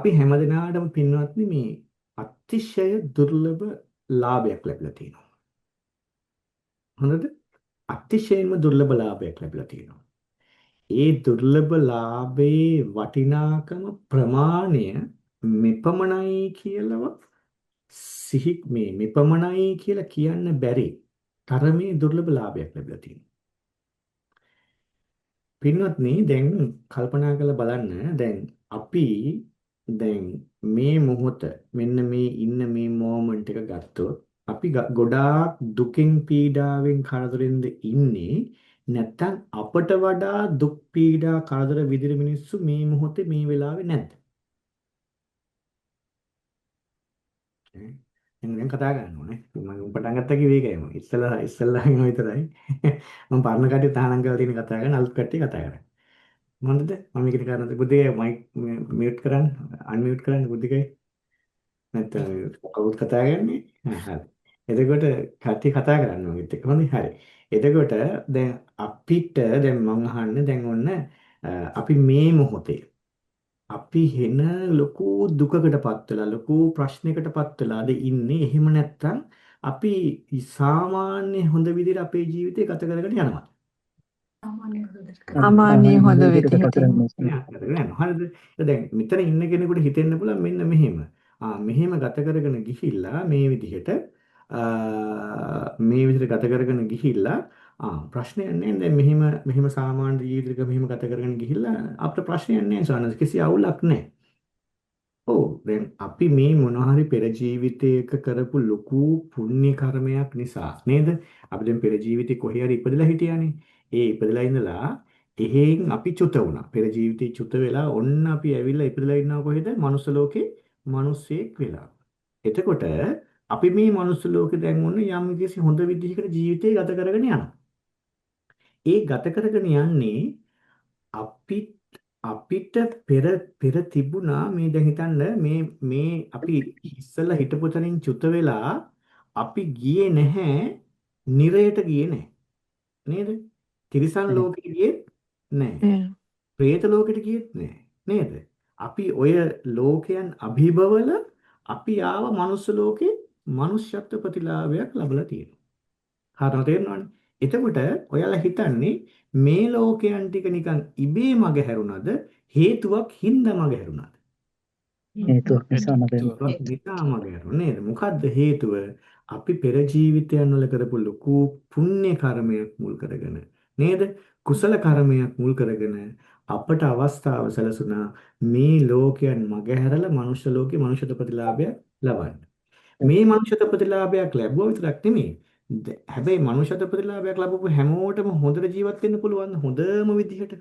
අපි හැමදෙනාටම පින්වත්නි මේ අතිශය දුර්ලභ ලාභයක් ලැබිලා තියෙනවා. හොඳද? අතිශයින්ම දුර්ලභ ලාභයක් ලැබිලා තියෙනවා. ඒ දුර්ලභ ලාභයේ වටිනාකම ප්‍රමාණය මෙපමණයි කියලාව මෙපමණයි කියලා කියන්න බැරි තරමේ දුර්ලභ ලාභයක් ලැබිලා තියෙනවා. පින්වත්නි දැන් කල්පනා කරලා බලන්න දැන් අපි දැන් මේ මොහොත මෙන්න මේ ඉන්න මේ මොමන්ට් එක ගත්තොත් අපි ගොඩාක් දුකින් පීඩාවෙන් කරදරෙන්ද ඉන්නේ නැත්නම් අපට වඩා දුක් පීඩා කරදර විඳින මිනිස්සු මේ මොහොතේ මේ වෙලාවේ නැද්ද? දැන් කතා කරන්න ඕනේ. මම පටන් ගත්තා කිව්වේ ඒකයි. මම ඉස්සෙල්ලා ඉන්න විතරයි. මම පරණ කට්ටිය තහනම් කරලා තියෙන කතා කරන අලුත් කට්ටිය කතා කරන්නේ. මොනවද? මම මේකට කරන්නේ බුද්ධිගේ මයික් මියුට් කරන්න, අන්මියුට් කරන්න බුද්ධිගේ. නැත්නම් කවුරුත් කතා කරන්නේ? හරි. එතකොට කට්ටිය කතා කරන්න ඕනෙත් එක. හොඳයි හරි. එතකොට දැන් අපිට දැන් මම අහන්නේ දැන් ඔන්න අපි මේ මොහොතේ අපි හෙන ලොකු දුකකටපත් වෙලා ලොකු ප්‍රශ්නයකටපත් වෙලාද ඉන්නේ. එහෙම නැත්නම් අපි සාමාන්‍ය හොඳ විදිහට අපේ ජීවිතය ගත කරගෙන යනවා. සාමාන්‍ය හොඳ විදිහට හරිද? දැන් මෙතන ඉන්න කෙනෙකුට හිතෙන්න පුළුවන් මෙන්න මෙහෙම. මෙහෙම ගත කරගෙන ගිහිල්ලා මේ විදිහට ගත කරගෙන ගිහිල්ලා ප්‍රශ්නයක් නැහැ. දැන් මෙහෙම සාමාන්‍ය ජීවිතයක මෙහෙම ගත කරගෙන ගිහිල්ලා අපිට ප්‍රශ්නයක් නැහැ සානස් කිසි අවුලක් නැහැ. ඔව් දැන් අපි මේ මොනවා හරි පෙර ජීවිතයක කරපු ලොකු පුණ්‍ය කර්මයක් නිසා නේද? අපි දැන් පෙර ජීවිතේ කොහේ හරි ඉපදලා හිටියානේ. ඒ ඉපදලා ඉඳලා එහෙන් අපි චුත වුණා. පෙර ජීවිතේ චුත වෙලා ඔන්න අපි ඇවිල්ලා ඉපදලා ඉන්නවා කොහෙද? මනුස්ස ලෝකේ මිනිස්සෙක් වෙලා. එතකොට අපි මේ මනුස්ස ලෝකේ දැන් ඔන්න යම් කිසි හොඳ විදිහකට ජීවිතය ගත කරගෙන යනවා. ඒ ගත කරගෙන යන්නේ අපි අපිට පෙර තිබුණා මේ දැන් හිතන්න මේ අපි ඉස්සෙල්ලා හිටපු තැනින් චුත වෙලා අපි ගියේ නැහැ නිරයට ගියේ නැහැ නේද? තිරිසන් ලෝකෙට ගියේ නැහැ. പ്രേත ලෝකෙට ගියෙත් නැහැ නේද? අපි ඔය ලෝකයන් අභිභවල අපි ආව මනුස්ස ලෝකේ මනුෂ්‍යත්ව ප්‍රතිලාභයක් ලැබලා තියෙනවා. හරියට තේරෙනවනේ. එතකොට ඔයාලා හිතන්නේ මේ ලෝකයන් ටික නිකන් ඉබේ මග හැරුණාද හේතුවක් හින්දා මග හැරුණාද? හේතුවක් නිසා මග නේද? මොකද්ද හේතුව? අපි පෙර ජීවිතයන් වල කරපු ලොකු පුණ්‍ය කර්මයක් මුල් කරගෙන නේද? කුසල කර්මයක් මුල් කරගෙන අපට අවස්ථාව සැලසුණා මේ ලෝකයන් මගහැරලා මනුෂ්‍ය ලෝකේ මනුෂ්‍යත්ව ප්‍රතිලාභය ලබන්න. මේ මනුෂ්‍යත්ව ප්‍රතිලාභයක් ලැබුවා විතරක් නෙමෙයි. හැබැයි මනුෂ්‍යත්ව ප්‍රතිලාභයක් ලැබපු හැමෝටම හොඳට ජීවත් වෙන්න පුළුවන් හොඳම විදිහට.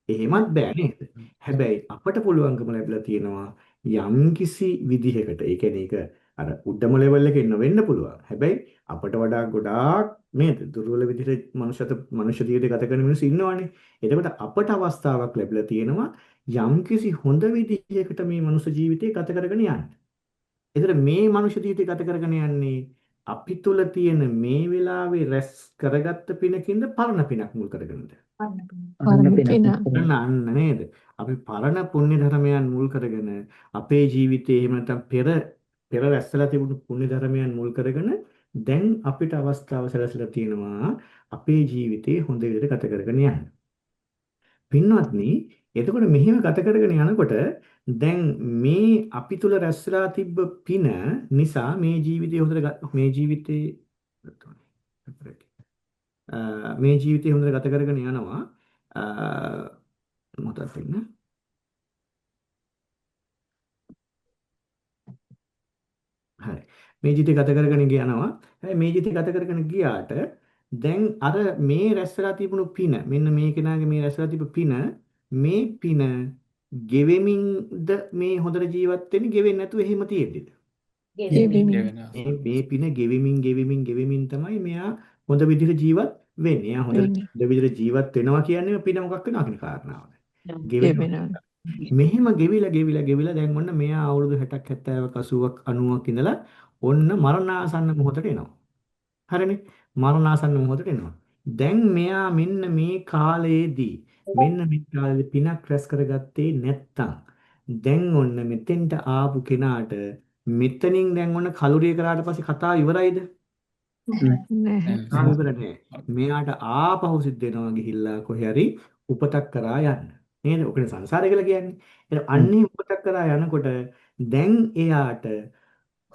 එහෙමත් බෑ නේද? හැබැයි අපට පුළුවන්කම ලැබිලා තියෙනවා යම්කිසි විදිහකට. ඒ කියන්නේ ඒක අර උඩම ලෙවල් එකේ වෙන්න පුළුවන්. හැබැයි අපට වඩා ගොඩාක් නේද? දුර්වල විදිහට මනුෂ්‍ය ජීවිතය ගත කරන මිනිස්සු ඉන්නවනේ. එතකොට අපට අවස්ථාවක් ලැබිලා තියෙනවා යම්කිසි හොඳ විදිහකට මේ මනුෂ්‍ය ජීවිතය ගත කරගෙන යන්න. එතකොට මේ මනුෂ්‍ය ජීවිතය ගත කරගෙන යන්නේ අපි තුල තියෙන මේ වෙලාවේ රැස් කරගත්ත පිනකින්ද පරණ පිනක් මුල් කරගෙනද? අන්න නේද? අපි පරණ පුණ්‍ය ධර්මයන් මුල් කරගෙන අපේ ජීවිතේ එහෙම නැත්නම් පෙර රැස්ලා තිබුණු පුණ්‍ය ධර්මයන් මුල් කරගෙන දැන් අපිට අවස්ථාව සැලසලා තියෙනවා අපේ ජීවිතේ හොඳ විදිහට ගත කරගෙන යන්න. පින්වත්නි, එතකොට මෙහෙම ගත කරගෙන යනකොට දැන් මේ අපි තුල රැස්ලා තිබ්බ පින නිසා මේ ජීවිතේ හොඳට මේ ජීවිතේ හොඳට ගත කරගෙන යනවා. මොකක්ද වෙන්නේ? හරි. මේ ජීවිතය ගත කරගෙන යනවා. හැබැයි මේ ජීවිතය ගත කරගෙන ගියාට දැන් අර මේ රැස්ලා තිබුණු පින මෙන්න මේ කෙනාගේ මේ රැස්ලා තිබු පින මේ පින ගෙවෙමින්ද මේ හොඳට ජීවත් වෙන්නේ ගෙවෙන්නේ නැතුව එහෙම තියෙද්දිද? මේ පින ගෙවෙමින් තමයි මෙයා හොඳ විදිහට ජීවත් වෙන්නේ. එයා හොඳ විදිහට ජීවත් වෙනවා කියන්නේ පින මොකක් වෙනවා කියන කාරණාවද? ගෙවෙනවා. මෙහෙම ගෙවිලා දැන් ඔන්න මෙයා අවුරුදු 60ක් 70ක් 80ක් 90ක් ඉඳලා ඔන්න මරණාසන්න මොහොතට එනවා. හරිනේ? මරණාසන්න මොහොතට එනවා. දැන් මෙයා මෙන්න මේ කාලයේදී පිනක් රැස් කරගත්තේ නැත්තම් දැන් ඔන්න මෙතෙන්ට ආපු කෙනාට මෙතනින් දැන් ඔන්න කලුරිය කරාට පස්සේ කතාව ඉවරයිද? නැහැ. කතාව ඉවර නෑ. මෙයාට ආපහු සිද්ධ වෙනවා ගිහිල්ලා කොහේ හරි උපතක් කරා යන්න. නේද? ඔකනේ සංසාරය කියලා කියන්නේ. එහෙනම් අන්නේ උපතක් කරා යනකොට දැන් එයාට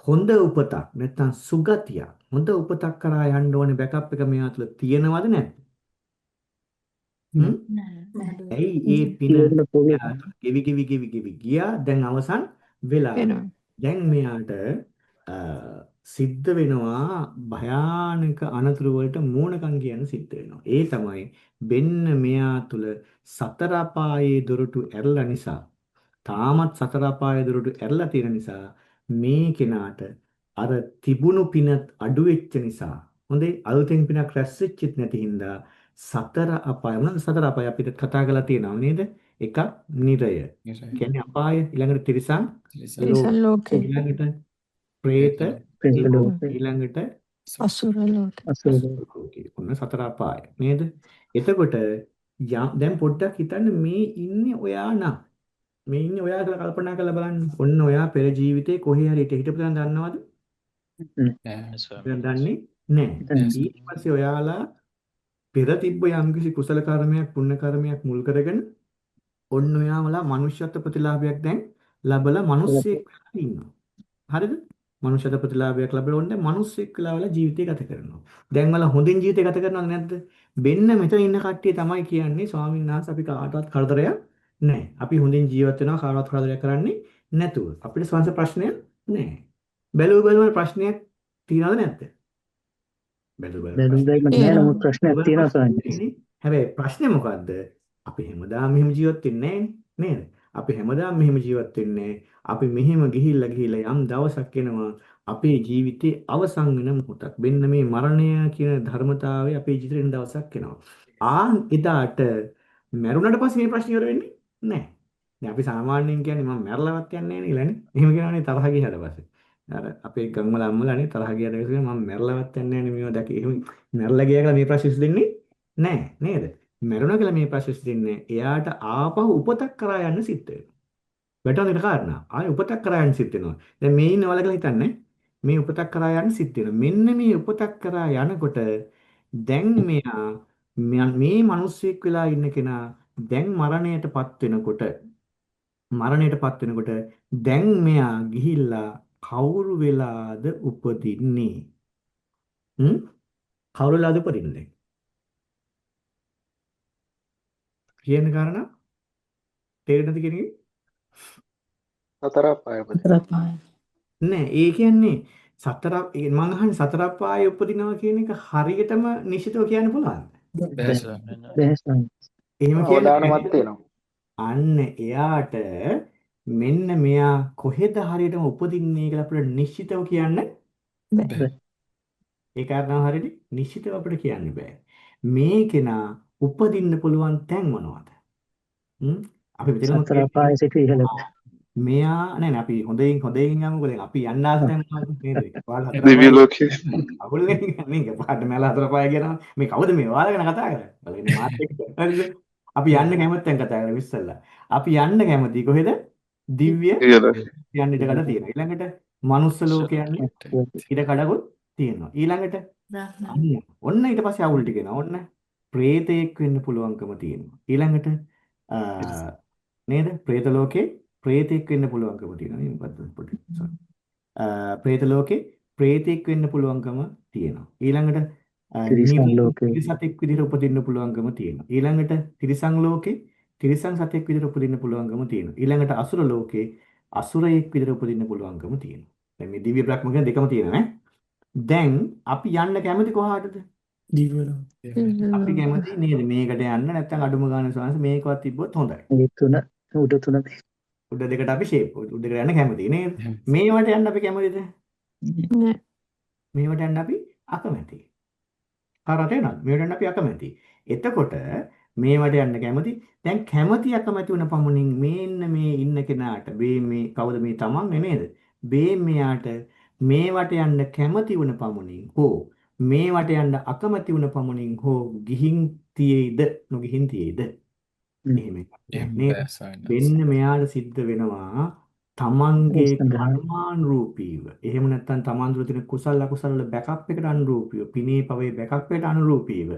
හොඳ උපතක් නැත්තම් සුගතියක් හොඳ උපතක් කරා යන්න ඕනේ බෑකප් එක මෙයා තුළ තියෙනවද නැද්ද? හ්ම්? ඇයි ඒ පින තියෙන්න පුළුවන්. මෙයා තුළ ගෙවි ගියා දැන් අවසන් වෙලා. දැන් මෙයාට අ, සිද්ධ වෙනවා භයානක අනතුරු වලට මූණකම් කියන සිද්ධ වෙනවා. ඒ තමයි වෙන්න මෙයා තුළ සතර අපායේ දොරටු ඇරලා නිසා තාමත් සතර අපායේ දොරටු ඇරලා තියෙන නිසා මේ කෙනාට අර තිබුණු පිනත් අඩු වෙච්ච නිසා හොඳේ අලුතෙන් පිනක් රැස් වෙච්චිත් නැති හින්දා සතර අපාය මොනවාද සතර අපාය අපිට කතා කරලා තියෙනවා නේද? එකක් නිරය. කියන්නේ අපාය ඊළඟට තිරිසන් ලෝක ඊළඟට ප්‍රේත ප්‍රේත ලෝක ලෝකේ. ඊළඟට අසුර අසුර ලෝකේ. ලෝකේ. ඔන්න සතර අපාය නේද? එතකොට දැන් පොඩ්ඩක් හිතන්න මේ ඉන්නේ ඔයා නම් මේ ඉන්නේ ඔයා කියලා කල්පනා කරලා බලන්න. ඔන්න ඔයා පෙර ජීවිතේ කොහේ හරි හිටපු දන් දන්නවද? දැන් දන්නේ නැහැ. ඊට පස්සේ ඔයාලා පෙර තිබ්බ යම්කිසි කුසල කර්මයක් පුණ්‍ය කර්මයක් මුල් කරගෙන ඔන්න ඔයාමලා මනුෂ්‍යත්ව ප්‍රතිලාභයක් දැන් ලැබලා මිනිස්සෙක් වෙලා ඉන්නවා. හරිද? මනුෂ්‍යත්ව ප්‍රතිලාභයක් ලැබලා ඔන්න මිනිස්සෙක් වෙලා ජීවිතය ගත කරනවා. දැන් වල හොඳින් ජීවිතය ගත කරනවද නැද්ද? වෙන්න මෙතන ඉන්න කට්ටිය තමයි කියන්නේ ස්වාමීන් වහන්සේ අපි කාටවත් කරදරයක් නැහැ. අපි හොඳින් ජීවත් වෙනවා කාටවත් කරදරයක් කරන්නේ නැතුව. අපිට ස්වංශ ප්‍රශ්නයක් නැහැ. බැලුව ප්‍රශ්නයක් තියනවද නැද්ද? බැලුව බැලුම් නෑ නමුත් ප්‍රශ්නයක් තියෙනවා සාමාන්‍යයෙන්. හැබැයි ප්‍රශ්නේ මොකද්ද? අපි හැමදාම මෙහෙම ජීවත් වෙන්නේ නේද? අපි හැමදාම මෙහෙම ජීවත් වෙන්නේ අපි මෙහෙම ගිහිල්ලා යම් දවසක් එනවා අපේ ජීවිතේ අවසන් වෙන මොහොතක්. මෙන්න මේ මරණය කියන ධර්මතාවය අපේ ජීවිතේ එන දවසක් එනවා. එදාට මැරුණට පස්සේ මේ ප්‍රශ්නේ ඉවර වෙන්නේ නැහැ. දැන් අපි සාමාන්‍යයෙන් කියන්නේ මම මැරලවත් යන්නේ නැහැ නේලානේ. එහෙම කියනවනේ තරහ ගියාට පස්සේ. අර අපේ ගම්වල අම්මලානේ තරහ ගියාට පස්සේ මම මැරලවත් යන්නේ නැහැ නේ මේවා දැක. එහෙම මැරලා ගියා කියලා මේ ප්‍රශ්නේ විසඳෙන්නේ නැහැ නේද? මැරුණා කියලා මේ ප්‍රශ්නේ විසඳෙන්නේ එයාට ආපහු උපතක් කරා යන්න සිද්ධ වෙනවා. වැටෙනවද කාරණා? ආයේ උපතක් කරා යන්න සිද්ධ වෙනවා. දැන් මේ ඉන්න වලගල හිතන්නේ මේ උපතක් කරා යන්න සිද්ධ වෙනවා. මෙන්න මේ උපතක් කරා යනකොට දැන් මෙයා මේ මිනිස්සෙක් වෙලා ඉන්න කෙනා දැන් මරණයටපත් වෙනකොට දැන් මෙයා ගිහිල්ලා කවුරු වෙලාද උපදින්නේ? කවුරු වෙලාද උපදින්නේ? කියන කාරණා තේරෙන්නද කියන්නේ? සතර අපායපති. නෑ ඒ කියන්නේ මං අහන්නේ සතර අපායේ උපදිනවා කියන එක හරියටම නිශ්චිතව කියන්න පුළුවන්ද? බැහැ සාමාන්‍යයෙන්. එහෙම අවදානමත් තියෙනවා. අන්න එයාට මෙන්න මෙයා කොහෙද හරියටම උපදින්නේ කියලා අපිට නිශ්චිතව කියන්න බැහැ. ඒ කාරණාව හරියට නිශ්චිතව අපිට කියන්න බෑ. මේ කෙනා උපදින්න පුළුවන් තැන් මොනවද? අපි මෙතනම සතර අපායේ සිට ඉහළට. මෙයා නෑ අපි හොඳින් යමුකෝ දැන් අපි යන්න ආස තැන් මොනවද නේද? පාඩ හතර දිව්‍ය ලෝකේ. අවුල්නේ නේ පාඩ මැල හතර පහ කියනවා. මේ කවුද මේ ඔයාලා ගැන කතා කරන්නේ? බලන්න මාත් එක්ක. හරිද? අපි යන්න කැමති තැන් කතා කරලා ඉස්සෙල්ලා. අපි යන්න කැමති කොහෙද? දිව්‍ය යන්න ඉඩ කඩ තියෙනවා. ඊළඟට මනුස්ස ලෝක යන්නේ ඉඩ කඩකුත් තියෙනවා. ඊළඟට ඔන්න ඊට පස්සේ අවුල් ටික එනවා. ඔන්න ප්‍රේතයෙක් වෙන්න පුළුවන්කම තියෙනවා. ඊළඟට නේද? ප්‍රේත ලෝකේ ප්‍රේතෙක් වෙන්න පුළුවන්කම තියෙනවා. මේ මොකද්ද පොඩි sorry. ප්‍රේත ලෝකේ ප්‍රේතෙක් වෙන්න පුළුවන්කම තියෙනවා. ඊළඟට තිරිසන් ලෝකේ. තිරිසතෙක් විදිහට උපදින්න පුළුවන්කම තියෙනවා. ඊළඟට තිරිසන් ලෝකේ තිරිසන් සතෙක් විදිහට උපදින්න පුළුවන්කම තියෙනවා. ඊළඟට අසුර ලෝකේ අසුරයෙක් විදිහට උපදින්න පුළුවන්කම තියෙනවා. දැන් මේ දිව්‍ය බ්‍රහ්ම කියන දෙකම තියෙනවා නේ. දැන් අපි යන්න කැමති කොහාටද? දිව්‍ය ලෝකේ. අපි කැමති නේද මේකට යන්න නැත්නම් අඩුම ගානේ සංස් මේකවත් තිබ්බොත් හොඳයි. ඒ තුන උඩ තුන උඩ දෙකට අපි ෂේප් උඩ දෙකට යන්න කැමති නේද? මේවට යන්න අපි කැමතිද? නෑ. මේවට යන්න අපි අකමැති. හරියට එනවද? මේවට යන්න අපි අකමැති. එතකොට මේවට යන්න කැමති. දැන් කැමති අකමැති වුණ පමණින් මේ ඉන්න කෙනාට මේ කවුද මේ තමන් නේද? මෙයාට මේවට යන්න කැමති වුණ පමණින් හෝ මේවට යන්න අකමැති වුණ පමණින් හෝ ගිහින් තියේද නොගිහින් තියේද? එහෙම එකක් එහෙම නෑ නේද? බෑ සයන්ස්. මෙන්න මෙයාට සිද්ධ වෙනවා තමන්ගේ සංග්‍රහ කර්මානුරූපීව. එහෙම නැත්නම් තමන් තුළ තියෙන කුසල අකුසල වල බෑකප් එකට අනුරූපීව, පිනේ පවේ බෑකප් එකට අනුරූපීව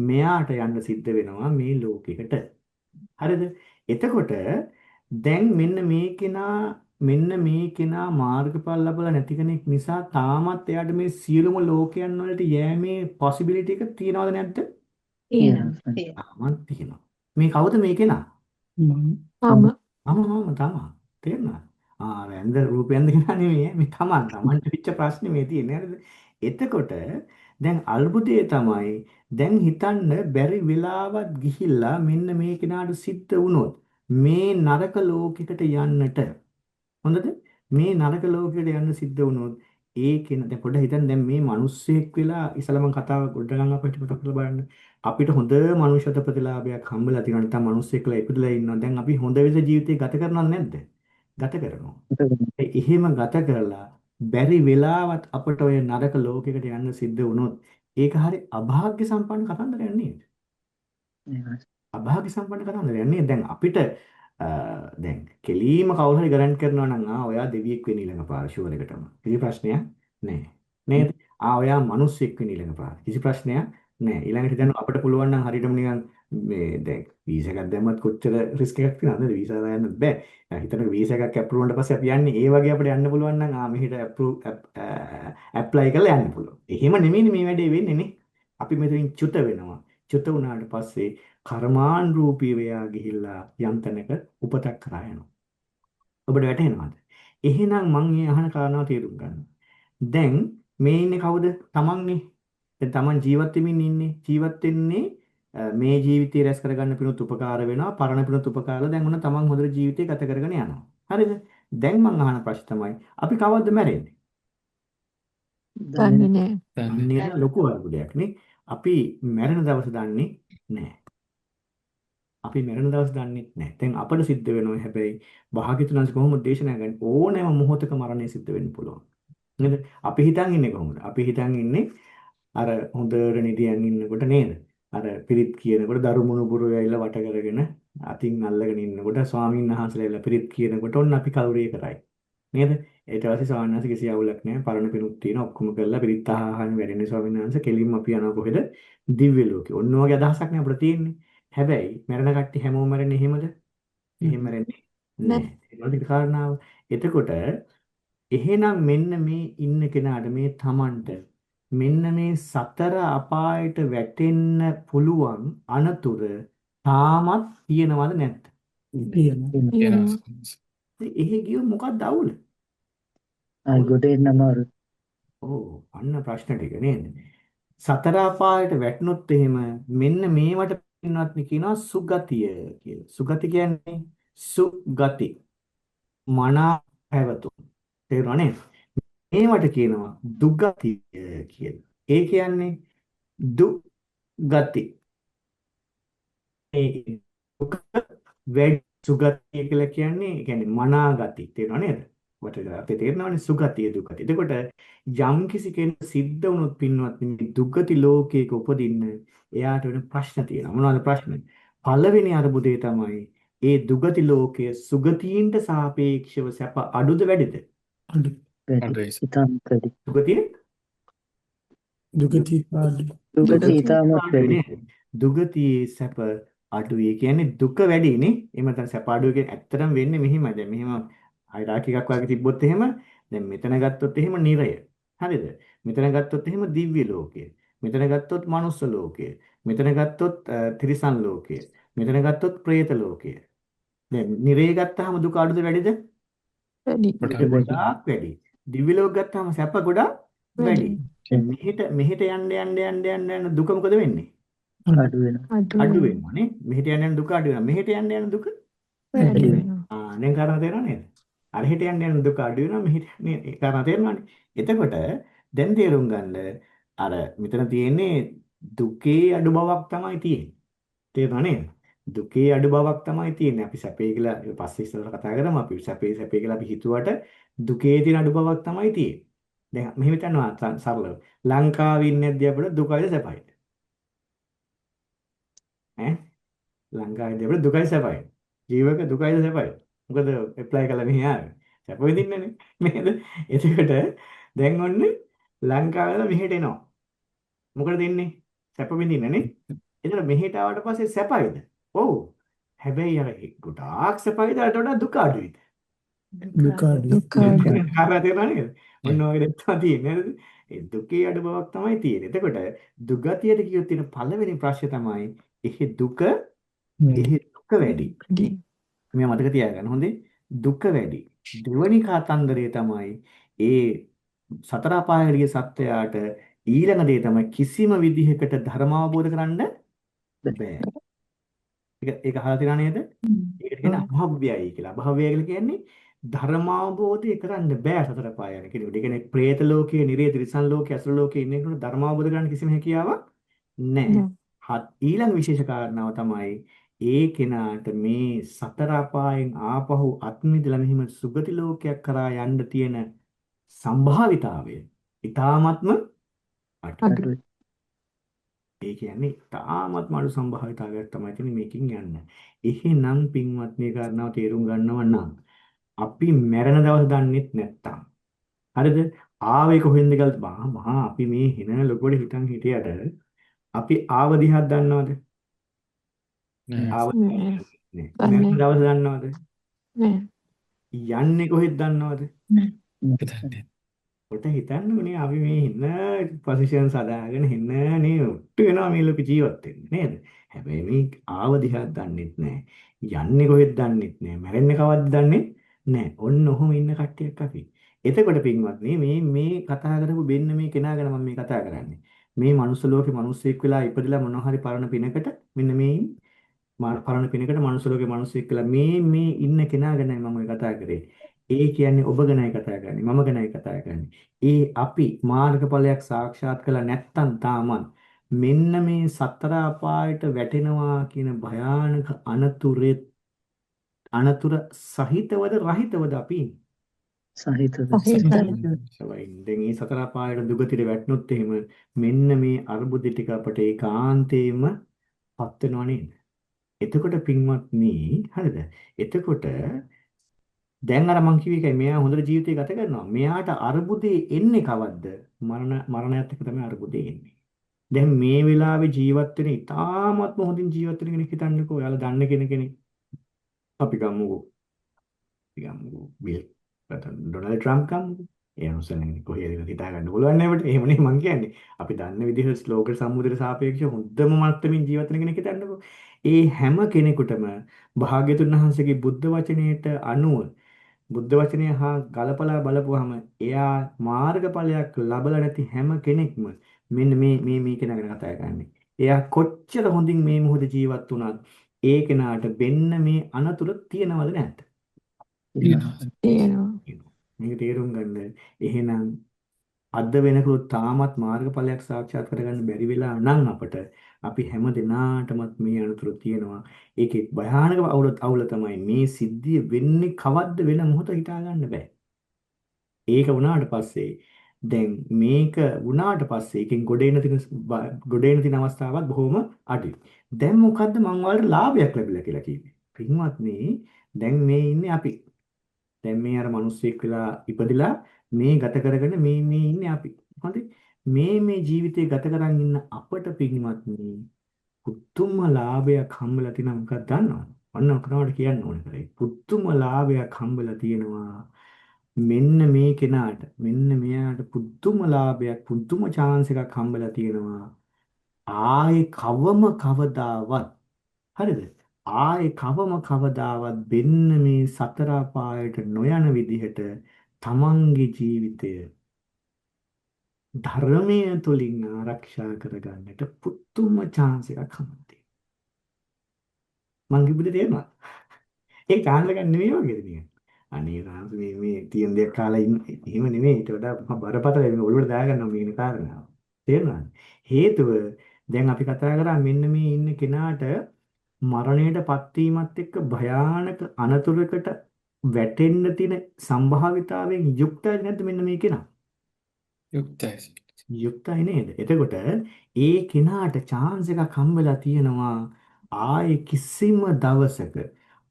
මෙයාට යන්න සිද්ධ වෙනවා මේ ලෝකෙකට. හරිද? එතකොට දැන් මෙන්න මේ කෙනා මාර්ගඵල ලැබලා නැති කෙනෙක් නිසා තාමත් එයාට මේ සියලුම ලෝකයන් වලට යෑමේ possibility එක තියනවද නැද්ද? තියෙනවා. තාමත් තියෙනවා. මේ කවුද මේ කෙනා? මම තමා. තේරුණා? වැන්ද රූපයෙන්ද කෙනා නෙමෙයි. මේ තමන්ට පිච්ච ප්‍රශ්නේ මේ තියෙන්නේ නේද? එතකොට දැන් අල්බුදේ තමයි දැන් හිතන්න බැරි වෙලාවත් ගිහිල්ලා මෙන්න මේ කෙනාට සිද්ධ වුණොත් මේ නරක ලෝකෙකට යන්නට හොඳද? මේ නරක ලෝකෙට යන්න සිද්ධ වුණොත් ඒ කෙනා දැන් පොඩ්ඩක් හිතන්න දැන් මේ මිනිස්සෙක් වෙලා ඉස්සලම කතාව ගොඩනගන්න අපිට පොඩ්ඩක් බලන්න. අපිට හොඳ මනුෂ්‍යත ප්‍රතිලාභයක් හම්බෙලා තියෙනවා නැත්නම් මිනිස්සෙක්ලා ඉපදලා ඉන්නවා. දැන් අපි හොඳ විදිහට ජීවිතේ ගත කරනවද නැද්ද? ගත කරනවා. එහෙම ගත කරලා බැරි වෙලාවත් අපට ඔය නරක ලෝකයකට යන්න සිද්ධ වුණොත් ඒක හරි අභාග්‍ය සම්පන්න කතන්දරයක් නේද? අභාග්‍ය සම්පන්න කතන්දරයක් නේද? දැන් අපිට දැන් කෙලීම කවුරු හරි ගරන්ට් කරනවා නම් ඔයා දෙවියෙක් වෙන්න ඊළඟ පාර ෂුවර් එකටම. කිසි ප්‍රශ්නයක් නැහැ. නේද? ඔයා මිනිස්සෙක් වෙන්න ඊළඟ පාර. කිසි ප්‍රශ්නයක් නැහැ. ඊළඟට දැන් අපිට පුළුවන් නම් හරියටම නිකන් මේ දැන් වීසා එකක් දැම්මත් කොච්චර රිස්ක් එකක් තියෙනවද? වීසා දාන්න බෑ. හිතන්න වීසා එකක් ඇප්‍රූව් වුණාට පස්සේ අපි යන්නේ ඒ වගේ අපිට යන්න පුළුවන් නම් මෙහෙට ඇප්ලයි කරලා යන්න පුළුවන්. එහෙම නෙමෙයිනේ මේ වැඩේ වෙන්නේ නේ. අපි මෙතනින් චුත වෙනවා. චුත වුණාට පස්සේ කර්මානුරූපී වෙයා ගිහිල්ලා යම් තැනක උපතක් කරා යනවා. ඔබට වැටහෙනවද? එහෙනම් මම මේ අහන කාරණාව තේරුම් ගන්න. දැන් මේ ඉන්නේ කවුද? තමන්නේ. දැන් තමන් ජීවත් වෙමින් ඉන්නේ. ජීවත් වෙන්නේ මේ ජීවිතය රැස් කරගන්න පිණුත් උපකාර වෙනවා. පරණ පිණුත් උපකාරලා දැන් ඔන්න තමන් හොඳට ජීවිතය ගත කරගෙන යනවා. හරිද? දැන් මම අහන ප්‍රශ්න තමයි අපි කවද්ද මැරෙන්නේ? දන්නේ නැහැ. දන්නේ නැහැ ලොකු අරුබුදයක් නේ. අපි මැරෙන දවස දන්නේ නැහැ. අපි මැරෙන දවස් දන්නේ නැහැ. දැන් අපිට සිද්ධ වෙනවා හැබැයි භාග්‍යතුන්ස් කොහොමද දේශනා කරන්නේ ඕනෑම මොහොතක මරණය සිද්ධ වෙන්න පුළුවන්. නේද? අපි හිතන් ඉන්නේ කොහොමද? අපි හිතන් ඉන්නේ අර හොඳට නිදියන් ඉන්නකොට නේද? අර පිරිත් කියනකොට දරුමුණු පුරු ඇවිල්ලා වට කරගෙන අතින් අල්ලගෙන ඉන්නකොට ස්වාමීන් වහන්සේලා ඇවිල්ලා පිරිත් කියනකොට ඔන්න අපි කවුරේ කරයි. නේද? ඊට පස්සේ ස්වාමීන් වහන්සේ කිසි අවුලක් නැහැ. පරණ පිරුත් තියෙන ඔක්කොම කරලා පිරිත් අහහන් වැඩෙන්නේ ස්වාමීන් වහන්සේ කෙලින්ම අපි යනවා කොහෙද? දිව්‍ය ලෝකෙ. ඔන්න ඔයගේ අදහසක් නේ අපිට තියෙන්නේ. හැබැයි මරණ කට්ටිය හැමෝම මරන්නේ එහෙමද? එහෙම මරන්නේ නැහැ. ඒකට කාරණාව. එතකොට එහෙනම් මෙන්න මේ ඉන්න කෙනාට මේ Tamanට මෙන්න මේ සතර අපායට වැටෙන්න පුළුවන් අනතුර තාමත් තියෙනවද නැද්ද? තියෙනවා. එහෙ ගියොත් මොකක්ද අවුල? ගොඩ එන්න අමාරු. අන්න ප්‍රශ්න ටික නේද? සතර අපායට වැටුනොත් එහෙම මෙන්න මේවට පින්වත්නි කියනවා සුගතිය කියලා. සුගති කියන්නේ සුගති මනා පැවතුම්. තේරුණා නේද? මේවට කියනවා දුගතිය කියලා. ඒ කියන්නේ දුගති. ඒ දුක වැඩි සුගතිය කියලා කියන්නේ මනා ගති. තේරුණා නේද? වට අපේ තේරෙනවනේ සුගතිය දුගතිය. එතකොට යම් කිසි කෙනෙක් සිද්ධ වුණොත් පින්වත්නි මේ දුගති ලෝකයක උපදින්න එයාට වෙන ප්‍රශ්න තියෙනවා. මොනවද ප්‍රශ්න? පළවෙනි අරුබුදේ තමයි ඒ දුගති ලෝකයේ සුගතීන්ට සාපේක්ෂව සැප අඩුද වැඩිද? අඩු. ඉතාමත් වැඩි. දුගතිය ඉතාමත් වැඩි. දුගතියේ සැප අඩුයි. ඒ කියන්නේ දුක වැඩිනේ. එහෙම නැත්නම් සැප අඩුයි කියන්නේ ඇත්තටම වෙන්නේ මෙහිමයි. දැන් මෙහෙම හයිරාකි එකක් වගේ තිබ්බොත් එහෙම දැන් මෙතන ගත්තොත් එහෙම නිරය. හරිද? මෙතන ගත්තොත් එහෙම දිව්‍ය ලෝකය. මෙතන ගත්තොත් මනුස්ස ලෝකය. මෙතන ගත්තොත් තිරිසන් ලෝකය. මෙතන ගත්තොත් പ്രേත ලෝකය. දැන් නිරය ගත්තාම දුක අඩුද වැඩිද? ගොඩාක් වැඩි. දිව්‍ය ලෝක ගත්තාම සැප ගොඩාක් වැඩි. මෙහෙට යන්න දුක මොකද වෙන්නේ? අඩු වෙනවා. අඩු වෙනවා නේ. මෙහෙට යන්න දුක අඩු වෙනවා. මෙහෙට යන්න දුක වැඩි වෙනවා. දැන් කාරණා තේරෙනව නේද? අරහෙට යන්න දුක අඩු වෙනවා මෙහෙට නේ. ඒ කාරණා තේරෙනවනේ. එතකොට දැන් තේරුම් ගන්න අර මෙතන තියෙන්නේ දුකේ අඩු බවක් තමයි තියෙන්නේ. තේරුණා නේද? දුකේ අඩු බවක් තමයි තියෙන්නේ. අපි සැපේ කියලා පස්සේ ඉස්සරහට කතා කරමු. අපි සැපේ කියලා අපි හිතුවට දුකේ තියෙන අඩු බවක් තමයි තියෙන්නේ. දැන් මෙහෙම හිතනවා සරලව. ලංකාවේ ඉන්නේ නැද්ද අපිට දුකයිද සැපයිද? ලංකාවේදී අපිට දුකයි සැපයි. ජීවක දුකයිද සැපයි. මොකද ඇප්ලයි කළා මෙහි ආවේ. සැප විඳින්නනේ. නේද? එතකොට දැන් ඔන්න ලංකාවේලා මෙහෙට එනවා. මොකටද එන්නේ? සැප විඳින්නනේ. එතකොට මෙහෙට ආවට පස්සේ සැපයිද? ඔව්. හැබැයි අර ගොඩාක් සැපයිද අරට වඩා දුක අඩුයිද? දුක අඩුයි. කාරණා තේරුණා නේද? ඔන්න ඔය දෙයක් තමයි තියෙන්නේ නේද? ඒ දුකේ අඩු බවක් තමයි තියෙන්නේ. එතකොට දුගතියට කියොත් තියෙන පළවෙනි ප්‍රශ්නේ තමයි එහි දුක වැඩි. මේ මතක තියාගන්න හොඳේ. දුක වැඩි. දෙවනි කාතන්දරය තමයි ඒ සතර අපායට ගිය සත්වයාට ඊළඟ දේ තමයි කිසිම විදිහකට ධර්ම අවබෝධ කරන්න බෑ. ඒක අහලා තියෙනා නේද? ඒකට කියන්නේ අභව්‍යයි කියලා. අභව්‍යය කියලා කියන්නේ ධර්ම අවබෝධය කරන්න බෑ සතර පාය යන කෙනෙකුට. ඒ කියන්නේ പ്രേත ලෝකයේ, නිරේ තිරිසන් ලෝකයේ, අසුර ලෝකයේ ඉන්න කෙනෙකුට ධර්ම අවබෝධ කරගන්න කිසිම හැකියාවක් නැහැ. ඊළඟ විශේෂ කාරණාව තමයි ඒ කෙනාට මේ සතර අපායෙන් ආපහු අත්මිදලා මෙහිම සුගති ලෝකයක් කරා යන්න තියෙන සම්භාවිතාවය ඊ타ත්ම අඩුයි. ඒ කියන්නේ තාමත් අඩු සම්භාවිතාවයක් තමයි තියෙන්නේ මේකින් යන්න. එහෙනම් පින්වත් මේ කාරණාව තේරුම් ගන්නව නම් අපි මැරෙන දවස් දන්නෙත් නැත්තම් හරිද? ආවේ කොහෙන්ද කියලා මහා අපි මේ හින ලොකුවට හිතන් හිටියට අපි ආව දිහාක් දන්නවද? ආව නෑ. මැරෙන දවස් දන්නවද? නෑ. යන්නේ කොහෙද දන්නවද? නෑ. ඔට හිතන්න ඕනේ අපි මේ ඉන්න පොසිෂන් සදාගෙන ඉන්නනේ ඔට්ටු වෙනවා මේ ලෝක ජීවත් වෙන්න නේද? හැබැයි මේ ආව දිහා දන්නෙත් නැහැ. යන්නේ කොහෙද දන්නෙත් නැහැ. මැරෙන්නේ කවද්ද දන්නෙත් නැහැ. ඔන්න ඔහොම ඉන්න කට්ටියක් අපි. එතකොට පින්වත්නි මේ කතා කරපු වෙන්න මේ කෙනා ගැන මම මේ කතා කරන්නේ. මේ මනුස්ස ලෝකේ මිනිස්සෙක් වෙලා ඉපදිලා මොනවා හරි පරණ පිනකට මෙන්න මේ පරණ පිනකට මනුස්ස ලෝකේ මිනිස්සෙක් වෙලා මේ ඉන්න කෙනා ගැනයි මම කතා කරේ. ඒ කියන්නේ ඔබ ගැනයි කතා කරන්නේ මම ගැනයි කතා කරන්නේ. ඒ අපි මාර්ගඵලයක් සාක්ෂාත් කළා නැත්තම් තාමත් මෙන්න මේ සතර අපායට වැටෙනවා කියන භයානක අනතුර සහිතවද රහිතවද අපි සහිතව. දැන් මේ සතර අපායට දුගතියට වැටුනොත් එහෙම මෙන්න මේ අරුබුද ටික අපට ඒකාන්තයෙන්ම පත් වෙනවා නේද? එතකොට පින්වත්නි හරිද? එතකොට දැන් අර මං කිව්ව එකයි මෙයා හොඳට ජීවිතය ගත කරනවා. මෙයාට අරුබුදේ එන්නේ කවද්ද? මරණයත් එක්ක තමයි අරුබුදේ එන්නේ. දැන් මේ වෙලාවේ ජීවත් වෙන ඉතාමත්ම හොඳින් ජීවත් වෙන කෙනෙක් හිතන්නකෝ. ඔයාලා දන්න කෙනෙක්. අපි ගමුකෝ. බිල් ඩොනල්ඩ් ට්‍රම්ප් ගමුකෝ. ඒ අනුසන්නේ කොහේද හිතා ගන්න පුළුවන් නේද? එහෙමනේ මං කියන්නේ. අපි දන්න විදිහට ස්ලෝක සම්මුදයට සාපේක්ෂව හොඳම මට්ටමින් ජීවත් වෙන කෙනෙක් හිතන්නකෝ. ඒ හැම කෙනෙකුටම භාග්‍යතුන් වහන්සේගේ බුද්ධ වචනයට අනුව බුද්ධ වචනය හා ගලපලා බලපුවාම එයා මාර්ගඵලයක් ලබලා නැති හැම කෙනෙක්ම මෙන්න මේ කෙනා ගැන කතා කරන්නේ. එයා කොච්චර හොඳින් මේ මොහොතේ ජීවත් වුණත් ඒ කෙනාට වෙන්න මේ අනතුරු තියනවද නැද්ද? තියෙනවා. මේක තේරුම් ගන්න. එහෙනම් අද වෙනකොට තාමත් මාර්ගඵලයක් සාක්ෂාත් කරගන්න බැරි වෙලා නම් අපට අපි හැම දිනාටමත් මේ අනුතුරු තියෙනවා. ඒකේ භයානක අවුල තමයි මේ සිද්ධිය වෙන්නේ කවද්ද වෙන මොහොත හිතා ගන්න බෑ. ඒක වුණාට පස්සේ දැන් මේක වුණාට පස්සේ එකෙන් ගොඩ එන තියෙන අවස්ථාවක් බොහොම අඩුයි. දැන් මොකද්ද මං වලට ලාභයක් ලැබිලා කියලා කිව්වේ? පින්වත්නි දැන් මේ ඉන්නේ අපි. දැන් මේ අර මිනිස්සෙක් වෙලා ඉපදිලා මේ ගත කරගෙන මේ ඉන්නේ අපි. හරි? මේ ජීවිතේ ගත කරන් ඉන්න අපට පින්වත්නි පුදුම ලාභයක් හම්බෙලා තියෙනවා මොකක්ද දන්නවද? ඔන්න ඔකනවට කියන්න ඕනේ කරේ. පුදුම ලාභයක් හම්බෙලා තියෙනවා. මෙන්න මේ කෙනාට මෙන්න මෙයාට පුදුම ලාභයක් පුදුම chance එකක් හම්බෙලා තියෙනවා. ආයේ කවදාවත් හරිද? ආයේ කවදාවත් වෙන්න මේ සතර අපායට නොයන විදිහට තමන්ගේ ජීවිතය ධර්මයේ තුලින් ආරක්ෂා කරගන්නට පුදුම chance එකක් හම්බෙලා මං කිව්වද තේරුණා? ඒ chance එකක් නෙමෙයි වගේද නිකන්. අනේ රාම මේ තියෙන දෙයක් කාලා ඉන්න එහෙම නෙමෙයි ඊට වඩා බරපතල වෙන ඔළුවට දාගන්නවා මේන කාරණාව. තේරුණාද? හේතුව දැන් අපි කතා කරා මෙන්න මේ ඉන්න කෙනාට මරණයටපත් වීමත් එක්ක භයානක අනතුරකට වැටෙන්න තියෙන සම්භාවිතාවයෙන් යුක්තයි නැද්ද මෙන්න මේ කෙනා? යුක්තයි නේද? එතකොට ඒ කෙනාට chance එකක් හම්බෙලා තියෙනවා ආයේ කිසිම දවසක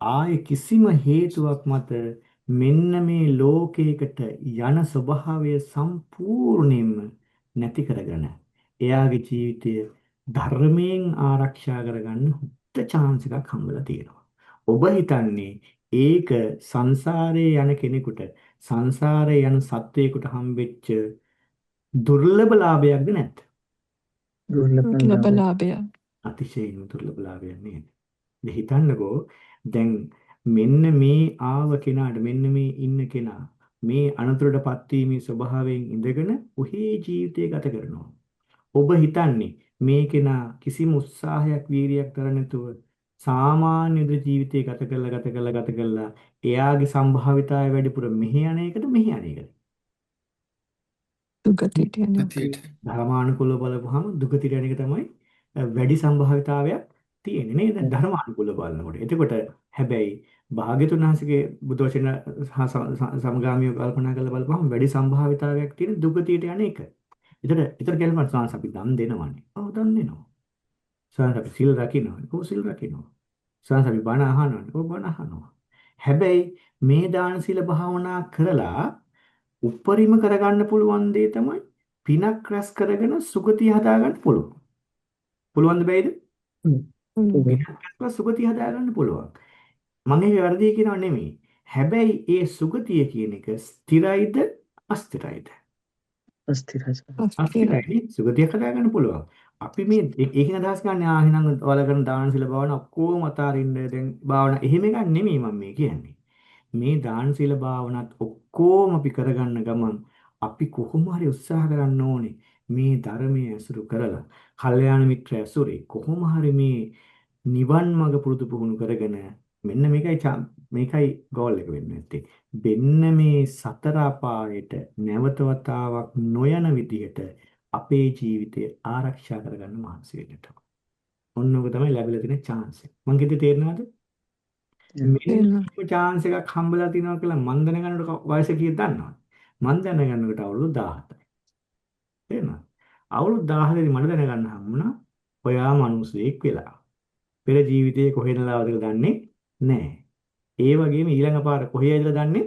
ආයේ කිසිම හේතුවක් මත මෙන්න මේ ලෝකයකට යන ස්වභාවය සම්පූර්ණයෙන්ම නැති කරගෙන එයාගේ ජීවිතය ධර්මයෙන් ආරක්ෂා කරගන්න හොඳ chance එකක් හම්බලා තියෙනවා. ඔබ හිතන්නේ ඒක සංසාරේ යන කෙනෙකුට සංසාරේ යන සත්වයකට හම්බෙච්ච දුර්ලභ ලාභයක්ද නැද්ද? දුර්ලභ ලාභය. අතිශයින්ම දුර්ලභ ලාභයක් නේද? දැන් හිතන්නකෝ දැන් මෙන්න මේ ආව කෙනාට මෙන්න මේ ඉන්න කෙනා මේ අනතුරටපත් වීමේ ස්වභාවයෙන් ඉඳගෙන ඔහේ ජීවිතය ගත කරනවා. ඔබ හිතන්නේ මේ කෙනා කිසිම උත්සාහයක් වීරියක් කරන්නේ නැතුව සාමාන්‍ය ජීවිතය ගත කළා එයාගේ සම්භාවිතාවය වැඩිපුර මෙහි යන එකද මෙහි යන එකද? දුගතියට යන එක. ධර්මානුකූලව බලපුවහම දුගතියට යන එක තමයි වැඩි සම්භාවිතාවයක් තියෙන්නේ නේද? ධර්මානුකූලව බලනකොට. එතකොට හැබැයි භාග්‍යතුන් වහන්සේගේ බුදු වචන සමගාමීව කල්පනා කරලා බලපුවහම වැඩි සම්භාවිතාවයක් තියෙන දුගතියට යන එක. ඒතර කියනවා සංස අපි දන් දෙනවනේ. ඔව් දන් දෙනවා. සංස අපි සිල් රකින්නවනේ. ඔව් සිල් රකින්නවා. සංස අපි බණ අහනවනේ. ඔව් බණ අහනවා. හැබැයි මේ දාන සීල භාවනා කරලා උපරිම කරගන්න පුළුවන් දේ තමයි පිනක් රැස් කරගෙන සුගතිය හදාගන්න පුළුවන්. පුළුවන්ද බැයිද? පිනක් රැස්ව සුගතිය හදාගන්න පුළුවන්. මම ඒක වැරදි කියනව නෙමෙයි. හැබැයි ඒ සුගතිය කියන එක ස්ථිරයිද අස්ථිරයිද? අස්ථිරයි. සුගතිය හදාගන්න පුළුවන්. අපි මේ ඒකෙන් අදහස් ගන්න එහෙනම් ඔයාලා දාන සීල භාවනා ඔක්කොම අතාරින්න දැන් භාවනා එහෙම එකක් නෙමෙයි මම මේ කියන්නේ. මේ දාන සීල භාවනාත් ඔක්කොම අපි කරගන්න ගමන් අපි කොහොම හරි උත්සාහ කරන්න ඕනේ මේ ධර්මයේ ඇසුරු කරලා කල්යාණ මිත්‍ර ඇසුරේ කොහොම හරි මේ නිවන් මඟ පුරුදු පුහුණු කරගෙන මෙන්න මේකයි ගෝල් එක වෙන්නේ නැත්තේ. මෙන්න මේ සතර අපායට නැවත වතාවක් නොයන විදිහට අපේ ජීවිතය ආරක්ෂා කරගන්න මහන්සි වෙන්නට. ඔන්න ඔක තමයි ලැබිලා තියෙන chance එක. මං කිව්වේ තේරෙනවද? මෙන්න මේ chance එකක් හම්බලා තිනවා කියලා මන් දැනගන්නකොට වයස කීයද දන්නවද? මන් දැනගන්නකොට අවුරුදු 17යි. තේරෙනවද? අවුරුදු 17 දී මට දැනගන්න හම්බුණා ඔයා මිනිසෙක් වෙලා. පෙර ජීවිතේ කොහෙනලාවද කියලා දන්නේ නැහැ. ඒ වගේම ඊළඟ පාර කොහේද දන්නේ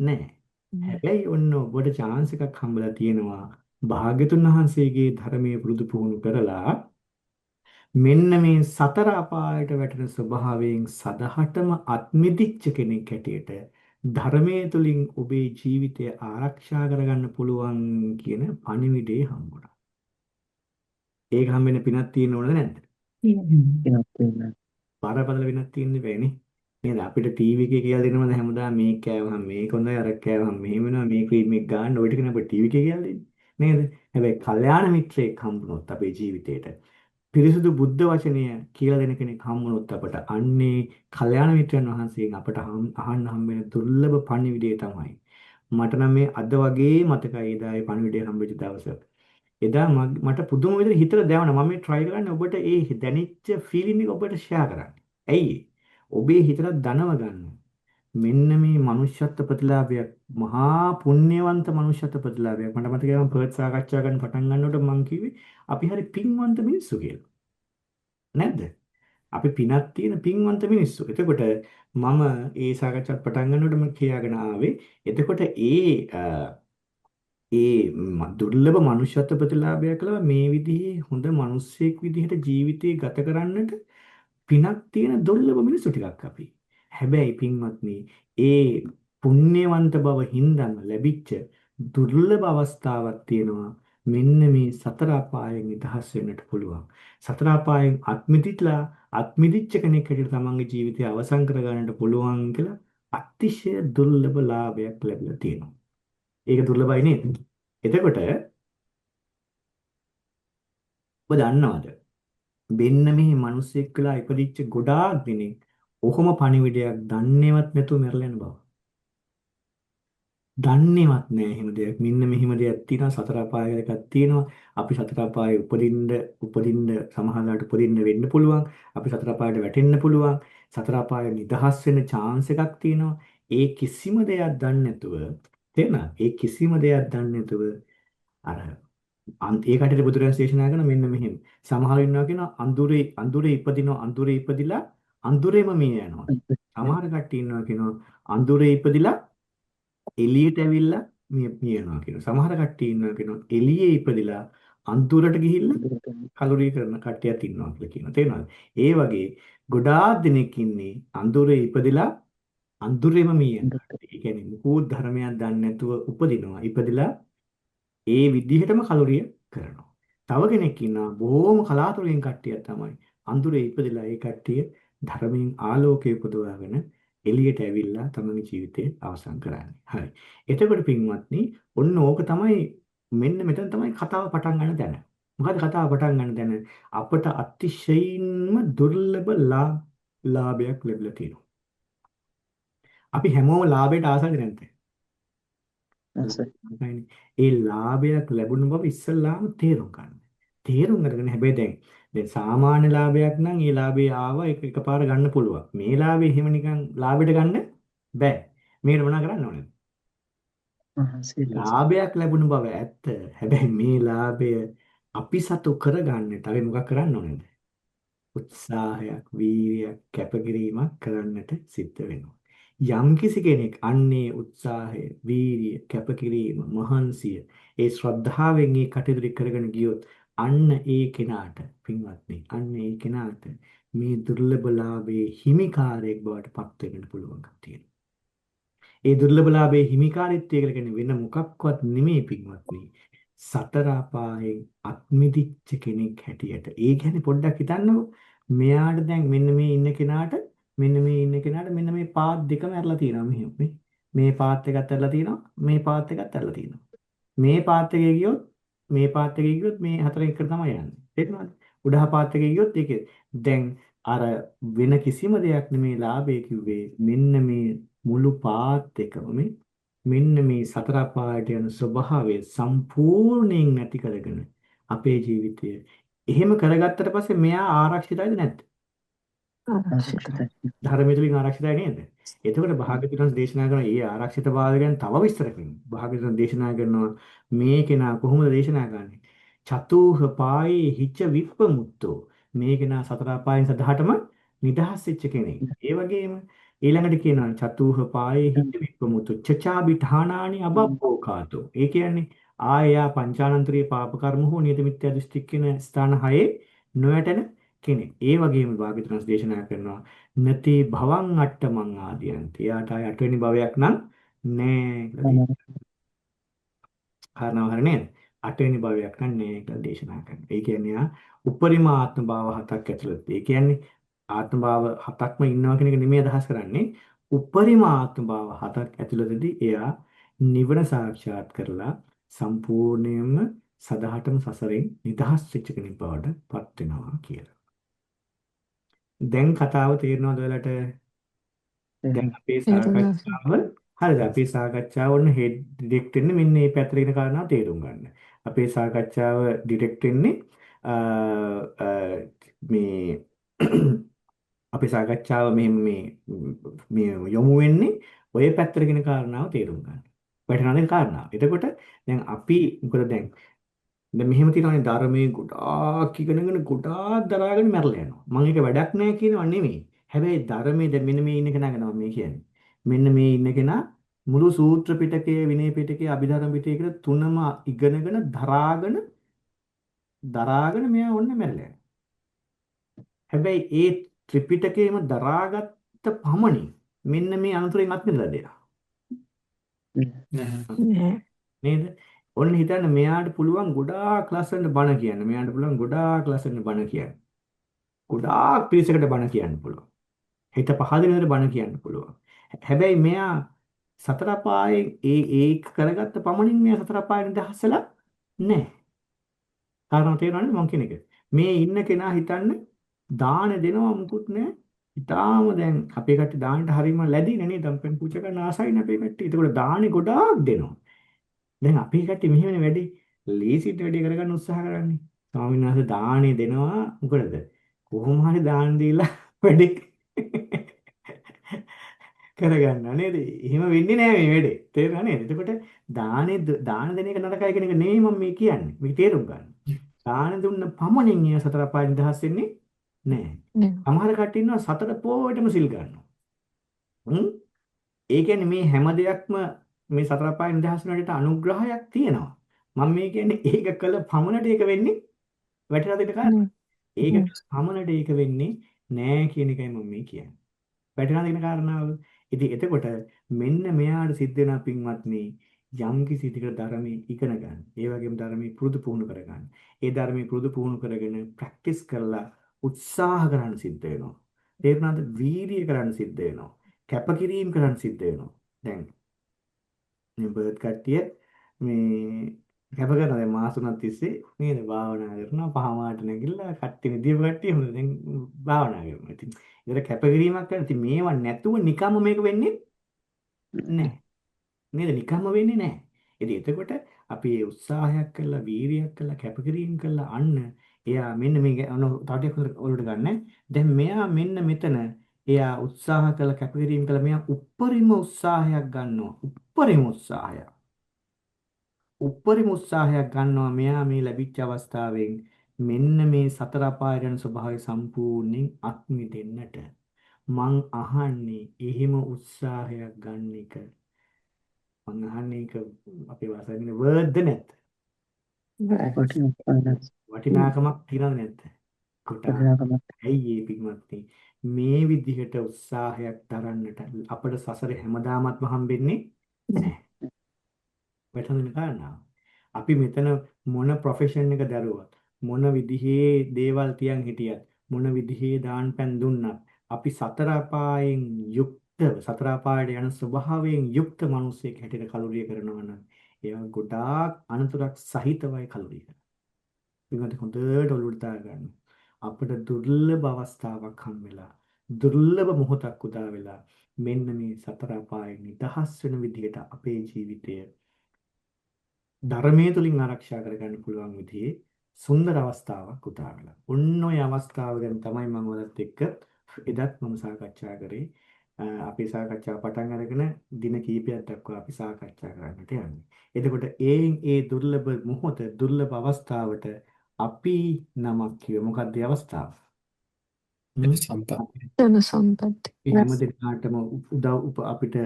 නැහැ. හැබැයි ඔන්න ඔබට chance එකක් හම්බලා තියෙනවා භාග්‍යතුන් වහන්සේගේ ධර්මයේ පුරුදු පුහුණු කරලා මෙන්න මේ සතර අපායට වැටෙන ස්වභාවයෙන් සදහටම අත්මිදිච්ච කෙනෙක් හැටියට ධර්මයේ තුලින් ඔබේ ජීවිතය ආරක්ෂා කරගන්න පුළුවන් කියන පණිවිඩය හම්බුණා. ඒක හම්බෙන්න පිනක් තියෙන්න ඕනද නැද්ද? බරපතල වෙනක් තියෙන්න බෑනේ. නේද? අපිට ටීවී එකේ කියලා දෙනවද හැමදාම මේක කෑවහම මේක හොඳයි අරක් කෑවහම මෙහෙම වෙනවා මේ ක්‍රීම් එක ගන්න ඔය ටික නේ අපිට ටීවී එකේ කියලා දෙන්නේ. නේද? හැබැයි කල්යාණ මිත්‍රයෙක් හම්බුනොත් අපේ ජීවිතේට පිරිසුදු බුද්ධ වචනය කියලා දෙන කෙනෙක් හම්බුනොත් අපට අන්නේ කල්යාණ මිත්‍රයන් වහන්සේගෙන් අපට අහන්න හම්බෙන දුර්ලභ පණිවිඩය තමයි. මට නම් මේ අද වගේ මතකයි එදා ඒ පණිවිඩය හම්බෙච්ච දවස. එදා මට පුදුම විදිහට හිතට දැනුණා මම මේ try කරන්නේ ඔබට ඒ දැනෙච්ච feeling එක ඔබට share කරන්න. ඇයි? ඔබේ හිතට දනව ගන්න. මෙන්න මේ මනුෂ්‍යත්ව ප්‍රතිලාභයක් මහා පුණ්‍යවන්ත මනුෂ්‍යත්ව ප්‍රතිලාභයක්. මට මතකයි මම පර්ත් සාකච්ඡා කරන්න පටන් ගන්නකොට මම කිව්වේ අපි හරි පින්වන්ත මිනිස්සු කියලා. නැද්ද? අපි පිනක් තියෙන පින්වන්ත මිනිස්සු. එතකොට මම ඒ සාකච්ඡාත් පටන් ගන්නකොට මම කියාගෙන ආවේ එතකොට දුර්ලභ මනුෂ්‍යත්ව ප්‍රතිලාභයක් ලබා මේ විදිහේ හොඳ මිනිස්සෙක් විදිහට ජීවිතේ ගත කරන්නට පිනක් තියෙන දුර්ලභ මිනිස්සු ටිකක් අපි. හැබැයි පින්වත්නි ඒ පුණ්‍යවන්ත බව හින්දාම ලැබිච්ච දුර්ලභ අවස්ථාවක් තියෙනවා. මෙන්න මේ සතර අපායෙන් නිදහස් වෙන්නට පුළුවන්. සතර අපායෙන් අත්මිදිච්ච කෙනෙක් හැටියට තමන්ගේ ජීවිතය අවසන් කර ගන්නට පුළුවන් කියලා අතිශය දුර්ලභ ලාභයක් ලැබිලා තියෙනවා. ඒක දුර්ලභයි නේද? එතකොට ඔබ දන්නවද? මෙන්න මේ මිනිස්සෙක් කියලා ඉපදිච්ච ගොඩාක් දෙනෙක් ඔහොම පණිවිඩයක් දන්නේවත් නැතුව මැරලා යන බව. දන්නේවත් නෑ එහෙම දෙයක්. මෙන්න මෙහෙම දෙයක් තියෙනවා සතර අපාය එකක් තියෙනවා. අපි සතර අපායේ උපදින්න සමහරවිට උපදින්න වෙන්න පුළුවන්. අපි සතර අපායට වැටෙන්න පුළුවන්. සතර අපායේ නිදහස් වෙන්න chance එකක් තියෙනවා. ඒ කිසිම දෙයක් දන්නේ නැතුව තේරෙනවද? ඒ කිසිම දෙයක් දන්නේ නැතුව අර ඒ කටට බුදුරජාණන් දේශනා කරන මෙන්න මෙහෙම. සමහර ඉන්නවා කියන අඳුරේ ඉපදිනවා අඳුරේ ඉපදිලා අඳුරේම මිය යනවා. සමහර කට්ටිය ඉන්නවා කියනවා අඳුරේ ඉපදිලා එළියට ඇවිල්ලා මියනවා කියනවා. සමහර කට්ටිය ඉන්නවා කියනවා එළියේ ඉපදිලා අඳුරට ගිහිල්ලා කලුරිය කරන කට්ටියක් ඉන්නවා කියලා කියනවා. තේරෙනවද? ඒ වගේ ගොඩාක් දෙනෙක් ඉන්නේ අඳුරේ ඉපදිලා අඳුරේම මියන කට්ටිය. ඒ කියන්නේ මුකුත් ධර්මයක් දන්නේ නැතුව උපදිනවා. ඉපදිලා ඒ විදිහටම කලුරිය කරනවා. තව කෙනෙක් ඉන්නවා බොහොම කලාතුරකින් කට්ටියක් තමයි අඳුරේ ඉපදලා ඒ කට්ටිය ධර්මයෙන් ආලෝකය උපදවාගෙන එළියට ඇවිල්ලා තමන්ගේ ජීවිතය අවසන් කරන්නේ. හරි. එතකොට පින්වත්නි ඔන්න ඕක තමයි මෙන්න මෙතන තමයි කතාව පටන් ගන්න තැන. මොකද කතාව පටන් ගන්න තැන අපට අතිශයින්ම දුර්ලභ ලාභයක් ලැබිලා තියෙනවා. අපි හැමෝම ලාභයට ආසද නැද්ද? හරිනේ. ඒ ලාභයක් ලැබුණ බව ඉස්සල්ලාම තේරුම් ගන්න. තේරුම් අරගෙන හැබැයි දැන් සාමාන්‍ය ලාභයක් නම් ඒ ලාභේ ආවා ඒක එකපාර ගන්න පුළුවන්. මේ ලාභේ එහෙම නිකන් ලාභයට ගන්න බෑ. මේකට මොනා කරන්න ඕනද? ලාභයක් ලැබුණ බව ඇත්ත. හැබැයි මේ ලාභය අපි සතු කරගන්නට අපි මොකක් කරන්න ඕනද? උත්සාහයක්, වීර්යයක්, කැපකිරීමක් කරන්නට සිද්ධ වෙනවා. යම්කිසි කෙනෙක් අන්නේ උත්සාහය, වීරිය, කැපකිරීම, මහන්සිය, ඒ ශ්‍රද්ධාවෙන් මේ කටයුතු කරගෙන ගියොත් අන්න ඒ කෙනාට පින්වත්නි, අන්න ඒ කෙනාට මේ දුර්ලභලාභයේ හිමිකාරයෙක් බවට පත් වෙන්න පුළුවන්කම තියෙනවා. ඒ දුර්ලභලාභයේ හිමිකාරීත්වය කියලා කියන්නේ වෙන මොකක්වත් නෙමෙයි පින්වත්නි. සතර අපායෙන් අත්මිදිච්ච කෙනෙක් හැටියට. ඒ කියන්නේ පොඩ්ඩක් හිතන්නකෝ. මෙයාට දැන් මෙන්න මේ ඉන්න කෙනාට මෙන්න මේ පාත් දෙකම ඇරලා තියෙනවා මෙහෙම. මේ පාත් එකත් ඇරලා තියෙනවා. මේ පාත් එකත් ඇරලා තියෙනවා. මේ පාත් එකේ ගියොත් මේ හතරෙන් එකට තමයි යන්නේ. තේරුණාද? උඩහ පාත් එකේ ගියොත් ඒකේ දැන් අර වෙන කිසිම දෙයක් නෙමේ ලාභය කිව්වේ මෙන්න මේ මුළු පාත් එකම මෙන්න මේ සතර අපායට යන ස්වභාවය සම්පූර්ණයෙන් නැති කරගෙන අපේ ජීවිතය එහෙම කරගත්තට පස්සේ මෙයා ආරක්ෂිතයිද නැද්ද? ආරක්ෂිතයි. ධර්මයේ තුලින් ආරක්ෂිතයි නේද? එතකොට භාග්‍යවතුන් වහන්සේ දේශනා කරන මේ ආරක්ෂිතභාවය ගැන තව විස්තර කරනවා. භාග්‍යවතුන් දේශනා කරනවා මේ කෙනා කොහොමද දේශනා කරන්නේ? චතුහ පායේ හිච්ච විප්පමුත්තෝ. මේ කෙනා සතර අපායන් සදහටම නිදහස් වෙච්ච කෙනෙක්. ඒ වගේම ඊළඟට කියනවා චතුහ පායේ හිච්ච විප්පමුත්තෝ චචාබි ඨානානි අබබ්බෝකාතෝ. ඒ කියන්නේ ආයා පංචානන්තරීය පාප කර්ම හෝ නියත මිත්‍යා දෘෂ්ටි කියන ස්ථාන හයේ නොයටන කෙනෙක්. ඒ වගේම භාග්‍යවතුන් දේශනා කරනවා නති භවං අට්ඨමං ආදියන්ති. එයාට ආය අටවෙනි භවයක් නම් නෑ කියලා කාරණාව හරිය නේද? අටවෙනි භවයක් නම් නෑ කියලා දේශනා කරනවා. ඒ කියන්නේ ආ උපරිම ආත්ම භාව හතක් ඇතුළත. ඒ කියන්නේ ආත්ම භාව හතක්ම ඉන්නවා කියන එක නෙමෙයි අදහස් කරන්නේ. උපරිම ආත්ම භාව හතක් ඇතුළතදී එයා නිවන සාක්ෂාත් කරලා සම්පූර්ණයෙන්ම සදහටම සසරෙන් නිදහස් වෙච්ච කෙනෙක් බවට පත් වෙනවා කියලා. දැන් කතාව තේරෙනවද ඔයාලට? දැන් අපේ සාකච්ඡාව හරිද? අපේ සාකච්ඡාව ඔන්න හෙඩ් ඩිරෙක්ට් වෙන්නේ මෙන්න මේ පැත්තට කියන කාරණාව තේරුම් ගන්න. අපේ සාකච්ඡාව ඩිරෙක්ට් වෙන්නේ මේ අපේ සාකච්ඡාව මේ යොමු වෙන්නේ ඔය පැත්තට කියන කාරණාව තේරුම් ගන්න. වැටහෙනවද කාරණාව? එතකොට දැන් අපි මොකද දැන් මෙහෙම තියෙනවානේ ධර්මයේ ගොඩාක් ඉගෙනගෙන ගොඩාක් දරාගෙන මැරලා යනවා. මම ඒක වැඩක් නෑ කියනවා නෙමෙයි. හැබැයි ධර්මයේ දැන් මෙන්න මේ ඉන්න කෙනා ගැන මම කියන්නේ. මෙන්න මේ ඉන්න කෙනා මුළු සූත්‍ර පිටකයේ විනය පිටකයේ අභිධර්ම පිටකයේ කියලා තුනම ඉගෙනගෙන දරාගෙන මෙයා ඔන්න මැරලා යනවා. හැබැයි ඒ ත්‍රිපිටකයේම දරාගත්ත පමණින් මෙන්න මේ අනුතරෙන් අත්මිදලා දෙනවා. නෑ. නේද? ඔන්න හිතන්න මෙයාට පුළුවන් ගොඩාක් ලස්සනට බණ කියන්න. මෙයාට පුළුවන් ගොඩාක් ලස්සනට බණ කියන්න. ගොඩාක් පිරිසකට බණ කියන්න පුළුවන්. හිත පහදින විදිහට බණ කියන්න පුළුවන්. හැබැයි මෙයා සතර පායෙන් ඒක කරගත්ත පමණින් මෙයා සතර පායෙන් නිදහසලා නැහැ. කාරණා තේරෙනවද මං කියන එක? මේ ඉන්න කෙනා හිතන්න දාන දෙනවා මුකුත් නැහැ. ඊටාම දැන් අපේ කට්ටිය දානට හරීම ලැබිනේ නේද? අපෙන් පූජා කරන ආසයිනේ අපේ කට්ටිය. ඒකෝට දානේ ගොඩාක් දෙනවා. දැන් අපේ කට්ටිය මෙහෙමනේ වැඩි ලීසිට වැඩි කරගන්න උත්සාහ කරන්නේ. ස්වාමීන් වහන්සේ දානේ දෙනවා මොකටද? කොහොම හරි දාන දීලා වැඩි කරගන්නවා නේද? එහෙම වෙන්නේ නැහැ මේ වැඩේ. තේරුණා නේද? එතකොට දාන දෙන එක නරකයි කියන එක නෙමෙයි මම මේ කියන්නේ. මේක තේරුම් ගන්න. දාන දුන්න පමණින් එයා සතර අපායෙන් නිදහස් වෙන්නේ නැහැ. නෑ. සමහර කට්ටිය ඉන්නවා සතර පොයටම සිල් ගන්නවා. හ්ම්? ඒ කියන්නේ මේ හැම දෙයක්ම මේ සතර අපායෙන් නිදහස් වෙනට අනුග්‍රහයක් තියෙනවා. මම මේ කියන්නේ ඒක කළ පමණට ඒක වෙන්නේ වැටලා දෙන්න කාරණා. නෑ. ඒක නෑ. පමණට ඒක වෙන්නේ නෑ කියන එකයි මම මේ කියන්නේ. වැටහෙනවද කියන කාරණාව? ඉතින් එතකොට මෙන්න මෙයාට සිද්ධ වෙනා පින්වත්නි යම් කිසි විදිහකට ධර්මයේ ඉගෙන ගන්න. ඒ වගේම ධර්මයේ පුරුදු පුහුණු කරගන්න. ඒ ධර්මයේ පුරුදු පුහුණු කරගෙන ප්‍රැක්ටිස් කරලා උත්සාහ කරන්න සිද්ධ වෙනවා. තේරුණාද? වීර්යය කරන්න සිද්ධ වෙනවා. කැපකිරීම කරන්න සිද්ධ වෙනවා. දැන් මේ බර්ත් කට්ටිය මේ කැප කරනවා දැන් මාස 3ක් තිස්සේ නේද භාවනා කරනවා පහමාට නැගිටලා කට්ටිය නිදියපු කට්ටිය හොඳ දැන් භාවනා කරනවා. ඉතින් ඒකට කැපකිරීමක් කරන. ඉතින් මේවා නැතුව නිකම්ම මේක වෙන්නේ නැහැ. නේද? නිකම්ම වෙන්නේ නැහැ. ඉතින් එතකොට අපි ඒ උත්සාහයක් කළා, වීරියක් කළා, කැපකිරීම කළා අන්න එයා මෙන්න මේ තව ටිකක් ඔලුවට ගන්න. දැන් මෙයා මෙන්න මෙතන එයා උත්සාහ කළා, කැපකිරීම කළා. මෙයා උප්පරිම උත්සාහයක් ගන්නවා. උප්පරිම උත්සාහයක්. උප්පරිම උත්සාහයක් ගන්නවා මෙයා මේ ලැබිච්ච අවස්ථාවෙන් මෙන්න මේ සතර අපායන ස්වභාවය සම්පූර්ණයෙන් අත් මිදෙන්නට මං අහන්නේ එහෙම උත්සාහයක් ගන්න එක මං අහන්නේ ඒක අපේ වාසාවෙන වර්ඩ්ද නැද්ද වටිනාකමක්. වටිනාකමක් තියනවද නැද්ද කොටා වටිනාකමක්. ඇයි ඒ පිටමත්ටි මේ විදිහට උත්සාහයක් දරන්නට අපේ සසරේ හැමදාමත්ම හම්බෙන්නේ නැහැ වැටහෙන කාරණාව. අපි මෙතන මොන ප්‍රොෆෙෂන් එක දරුවත් මොන විදිහේ දේවල් තියන් හිටියත් මොන විදිහේ දාන් පෑන් දුන්නත් අපි සතර අපායෙන් යුක්තව සතර අපායට යන ස්වභාවයෙන් යුක්ත මිනිසෙක් හැටියට කලුරිය කරනවා නම් ඒවා ගොඩාක් අනතුරක් සහිතවයි කලුරිය කරන්නේ. ඊට හොඳට ඔලුවට දාගන්න. අපිට දුර්ලභ අවස්ථාවක් හම් වෙලා දුර්ලභ මොහොතක් උදා වෙලා මෙන්න මේ සතර අපායෙන් නිදහස් වෙන විදිහට අපේ ජීවිතය ධර්මයේ තුලින් ආරක්ෂා කරගන්න පුළුවන් විදිහේ සුන්දර අවස්ථාවක් උදා වෙලා. ඔන්න ඔය අවස්ථාව ගැන තමයි මම ඔයත් එක්ක එදත් මම සාකච්ඡා කරේ. අපේ සාකච්ඡාව පටන් අරගෙන දින කීපයක් දක්වා අපි සාකච්ඡා කරන්නට යන්නේ. එතකොට ඒ දුර්ලභ මොහොත දුර්ලභ අවස්ථාවට අපි නමක් කිව්ව මොකක්ද ඒ අවස්ථාව? ධන සම්පatti. අපි හැමදෙනාටම අපිට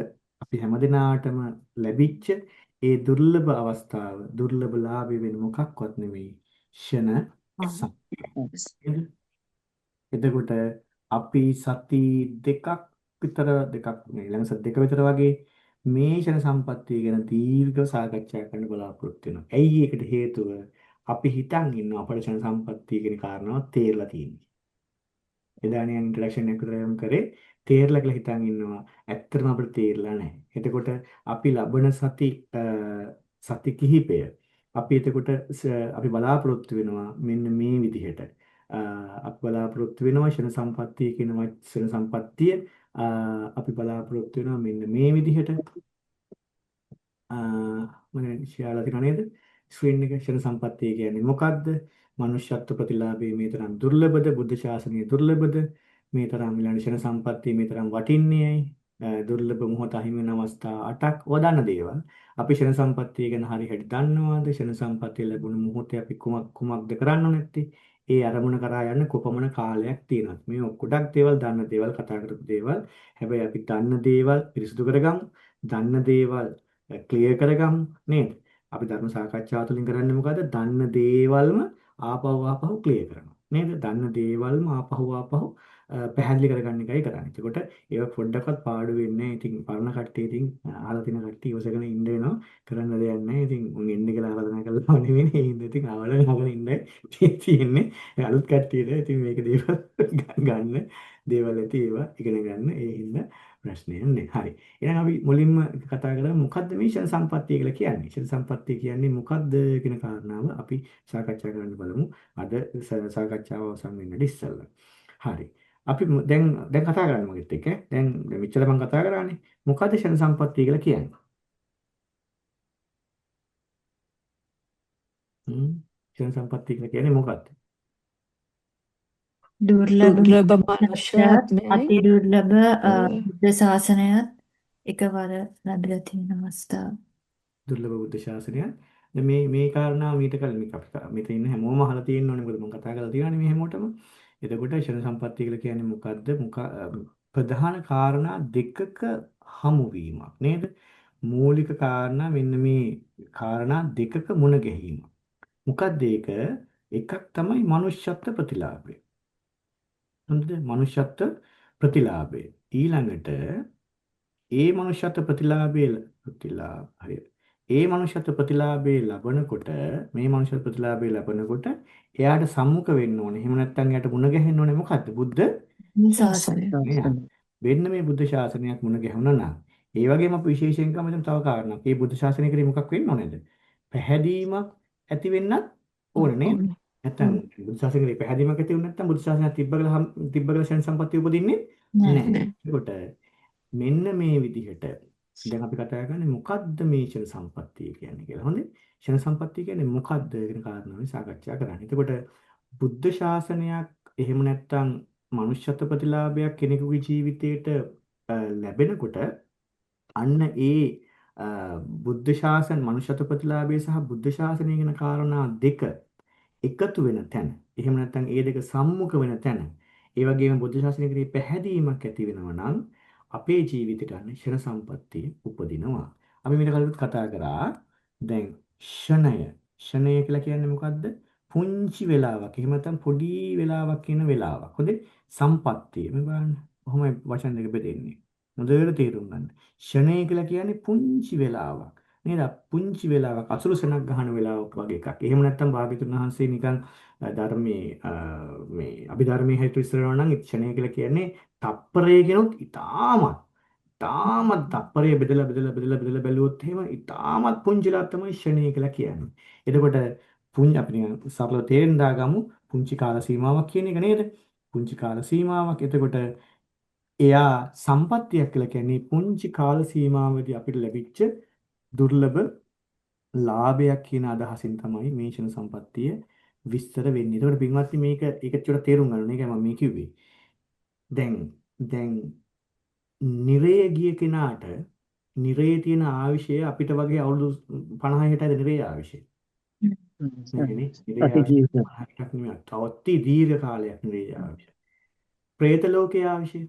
අපි හැමදෙනාටම ලැබිච්ච ඒ දුර්ලභ අවස්ථාව දුර්ලභ ලාභය වෙන මොකක්වත් නෙවෙයි ෂණ සම්පatti. එතකොට අපි සති දෙකක් ඊළඟ සති දෙක විතර වගේ මේ ෂණ සම්පත්තිය ගැන දීර්ඝව සාකච්ඡා කරන්න බලාපොරොත්තු වෙනවා. ඇයි ඒකට හේතුව? අපි හිතන් ඉන්නවා අපේ ෂණ සම්පත්තිය කියන කාරණාව තේරලා තියෙනවා. එදානේ ඉන්ට්‍රොඩක්ෂන් එක විතරම කරේ තේරලා කියලා හිතන් ඉන්නවා. ඇත්තටම අපිට තේරලා නැහැ. එතකොට අපි ලබන සති කිහිපය අපි එතකොට අපි බලාපොරොත්තු වෙනවා මෙන්න මේ විදිහට. අපි බලාපොරොත්තු වෙනවා ෂණ සම්පත්තිය කියන ෂණ සම්පත්තිය අපි බලාපොරොත්තු වෙනවා මෙන්න මේ විදිහට. මම ශියාලා තියන නේද? ස්ක්‍රීන් එක ෂණ සම්පත්තිය කියන්නේ මොකද්ද? මනුෂ්‍යත්ව ප්‍රතිලාභයේ මේ තරම් දුර්ලභද? බුද්ධ ශාසනයේ දුර්ලභද? මේ තරම් ඊළඟ ෂණ සම්පත්තිය මේ තරම් වටින්නේ ඇයි? දුර්ලභ මොහොත අහිමි වෙන අවස්ථා 8ක් වදන්න දේවල්. අපි ෂණ සම්පත්තිය ගැන හරි හැටි දන්නවද? ෂණ සම්පත්තිය ලැබුණු මොහොතේ අපි කුමක්ද කරන්න නැත්තේ? ඒ අරමුණ කරා යන්න කොපමණ කාලයක් තියෙනවද? මේ ගොඩක් දේවල් දන්න දේවල් කතා කරපු දේවල්. හැබැයි අපි දන්න දේවල් පිරිසිදු කරගමු. දන්න දේවල් ක්ලියර් කරගමු නේද? අපි ධර්ම සාකච්ඡාව තුළින් කරන්නේ මොකද්ද? දන්න දේවල්ම ආපහු ක්ලියර් කරනවා. නේද? දන්න දේවල්ම ආපහු පැහැදිලි කරගන්න එකයි කරන්නේ. එතකොට ඒක පොඩ්ඩක්වත් පාඩු වෙන්නේ නැහැ. ඉතින් පරණ කට්ටිය ඉතින් අහලා තියෙන කට්ටිය ඉවසගෙන ඉන්න වෙනවා. කරන්න දෙයක් නැහැ. ඉතින් උන් එන්න කියලා ආරාධනා කළා නෙවෙයි. ඒ හින්දා ඉතින් ආවල නගන ඉන්නයි තියෙන්නේ. අලුත් කට්ටියට ඉතින් මේක දේවල් ගන්න දේවල් ඇති ඒවා ඉගෙන ගන්න. ඒ හින්දා ප්‍රශ්නයක් නැහැ. හරි. එහෙනම් අපි මුලින්ම කතා කරමු මොකද්ද මේ ෂණ සම්පත්තිය කියලා කියන්නේ? ෂණ සම්පත්තිය කියන්නේ මොකද්ද කියන කාරණාව අපි සාකච්ඡා කරන්න බලමු. අද සාකච්ඡාව අවසන් වෙන්න ඉස්සෙල්ලා. හරි. අපි දැන් කතා කරන්න මගෙත් එක්ක. දැන් මෙච්චර මම කතා කරානේ. මොකද්ද ෂණ සම්පත්තිය කියලා කියන්නේ? ෂණ සම්පත්තිය කියලා කියන්නේ මොකක්ද? දුර්ලභ දුර්ලභ මනුෂ්‍යත්වයයි අති දුර්ලභ බුද්ධ ශාසනයත් එකවර ලැබිලා තියෙන අවස්ථාව. දුර්ලභ බුද්ධ ශාසනය. දැන් මේ කාරණා මීට කලින් මේක අපි මෙතන ඉන්න හැමෝම අහලා තියෙන්න ඕනේ. මොකද මම කතා කරලා තියෙනවානේ මේ හැමෝටම. එතකොට ක්ෂණ සම්පත්තිය කියලා කියන්නේ මොකද්ද? ප්‍රධාන කාරණා දෙකක හමුවීමක් නේද? මූලික කාරණා මෙන්න මේ කාරණා දෙකක මුණ ගැහිීම. මොකද්ද ඒක? එකක් තමයි මනුෂ්‍යත්ව ප්‍රතිලාභය. හරිද? මනුෂ්‍යත්ව ප්‍රතිලාභය. ඊළඟට ඒ මනුෂ්‍යත්ව ප්‍රතිලාභය ඒ මනුෂ්‍යත්ව ප්‍රතිලාභය ලබනකොට මේ මනුෂ්‍යත්ව ප්‍රතිලාභය ලබනකොට එයාට සම්මුඛ වෙන්න ඕනේ. එහෙම නැත්නම් එයාට මුණ ගැහෙන්න ඕනේ මොකද්ද? බුද්ධ ශාසනය. ශාසනය. වෙන්න මේ බුද්ධ ශාසනයක් මුණ ගැහුණා නම් ඒ වගේම අපි විශේෂයෙන් කමෙන් තව කාරණාවක්. මේ බුද්ධ ශාසනය කරේ මොකක් වෙන්න ඕනේද? පැහැදීමක් ඇති වෙන්නත් ඕනේ නේද? නැත්නම් බුද්ධ ශාසනය කරේ පැහැදීමක් ඇති වුනේ නැත්නම් බුද්ධ ශාසනය තිබ්බගල ශන සම්පත්තිය උපදින්නේ නැහැ. ඒකට මෙන්න මේ විදිහට දැන් අපි කතා කරන්නේ මොකද්ද මේ ක්ෂණ සම්පත්තිය කියන්නේ කියලා. හොඳේ. ක්ෂණ සම්පත්තිය කියන්නේ මොකද්ද කියන කාරණාව සාකච්ඡා කරන්න. එතකොට බුද්ධ ශාසනයක් එහෙම නැත්නම් මනුෂ්‍යත්ව ප්‍රතිලාභයක් කෙනෙකුගේ ජීවිතේට ලැබෙනකොට අන්න ඒ බුද්ධ ශාසන මනුෂ්‍යත්ව ප්‍රතිලාභය සහ බුද්ධ ශාසනය කියන කාරණා දෙක එකතු වෙන තැන. එහෙම නැත්නම් ඒ දෙක සම්මුඛ වෙන තැන. ඒ වගේම බුද්ධ ශාසනය කෙරෙහි පැහැදීමක් ඇති වෙනවා නම් අපේ ජීවිතයට අන්න ක්ෂණ සම්පත්තිය උපදිනවා. අපි මේක කලින් කතා කරා. දැන් ක්ෂණය කියලා කියන්නේ මොකද්ද? පුංචි වෙලාවක්. එහෙම නැත්නම් පොඩි වෙලාවක් කියන වෙලාවක්. හොඳේ. සම්පත්තිය. මේ බලන්න. කොහොමයි වචන දෙක බෙදෙන්නේ. හොඳට තේරුම් ගන්න. ක්ෂණය කියලා කියන්නේ පුංචි වෙලාවක්. නේද? පුංචි වෙලාවක් අසුරුසනක් ගහන වෙලාවක් වගේ එකක්. එහෙම නැත්නම් භාග්‍යතුන් වහන්සේ නිකන් ධර්මයේ මේ අභිධර්මයේ හිත විස්තරනවා නම් ක්ෂණය කියලා කියන්නේ තප්පරය කියනොත් ඊටාමත් තප්පරය බෙදලා බැලුවොත් එහෙම ඊටාමත් පුංචිලා තමයි ක්ෂණය කියලා කියන්නේ. එතකොට අපි නිකන් සරලව තේරෙන්න දාගමු පුංචි කාල සීමාවක් කියන එක නේද? පුංචි කාල සීමාවක්. එතකොට එයා සම්පත්තියක් කියලා කියන්නේ පුංචි කාල සීමාවදී අපිට ලැබිච්ච දුර්ලභ ලාභයක් කියන අදහසින් තමයි මේ ක්ෂණ සම්පත්තිය විස්තර වෙන්නේ. ඒකට පින්වත්නි මේක චුට්ටක් තේරුම් ගන්න ඕනේ. ඒකයි මම මේ කිව්වේ. දැන් නිරේ ගිය කෙනාට නිරේ තියෙන ආයුෂය අපිට වගේ අවුරුදු 50 60යි නිරේ ආයුෂය. නේ නිරේ ආයුෂ 50ක් නෙමෙයි. තවත් දීර්ඝ කාලයක් නිරේ ආයුෂය. പ്രേත ලෝකයේ ආයුෂය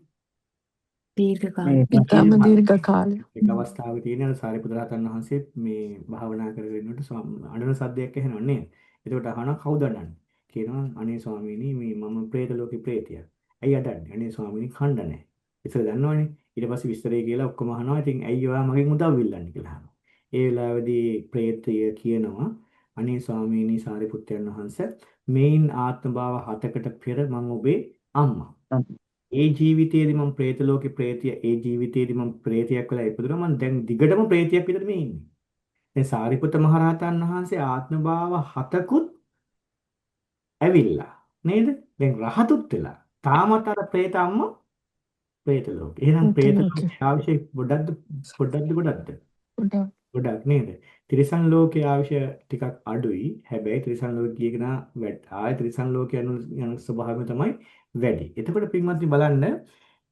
දීර්ඝ කාලය. ඉතාම දීර්ඝ කාලය. එක් අවස්ථාවක තියෙන සාරිපුත්‍ර රහතන් වහන්සේ මේ භාවනා කරගෙන ඉන්නකොට අඬන සද්දයක් ඇහෙනව නේද? එතකොට අහනවා කවුද අඬන්නේ? කියනවා අනේ ස්වාමීනි මේ මම പ്രേත ලෝකේ പ്രേතියක්. ඇයි අඬන්නේ? අනේ ස්වාමීනි කණ්ඩ නැහැ. ඉතින් දන්නවනේ. ඊට පස්සේ විස්තරය කියලා ඔක්කොම අහනවා. ඉතින් ඇයි ඔයා මගෙන් උදව් ඉල්ලන්නේ කියලා අහනවා. ඒ වෙලාවේදී പ്രേතය කියනවා අනේ ස්වාමීනි සාරිපුත්‍රයන් වහන්සේ මේන් ආත්ම භාව 7කට පෙර මම ඔබේ අම්මා. ඒ ජීවිතයේදී මම പ്രേත ලෝකේ പ്രേතිය ඒ ජීවිතයේදී මම പ്രേතියක් වෙලා ඉපදුණා මම දැන් දිගටම പ്രേතියක් විතර මේ ඉන්නේ. දැන් සාරිපුත්ත මහරහතන් වහන්සේ ආත්ම භාව 7කුත් ඇවිල්ලා නේද? දැන් රහතුත් වෙලා. තාමත් අර പ്രേත අම්මා പ്രേත ලෝකේ. එහෙනම් പ്രേත ලෝකේ අවශ්‍ය ගොඩක්ද? ගොඩක් නේද? තිරිසන් ලෝකයේ අවශ්‍ය ටිකක් අඩුයි. හැබැයි තිරිසන් ලෝකයේ කියන ආය තිරිසන් ලෝකයේ යන ස්වභාවය තමයි වැඩි. එතකොට පින්වත්නි බලන්න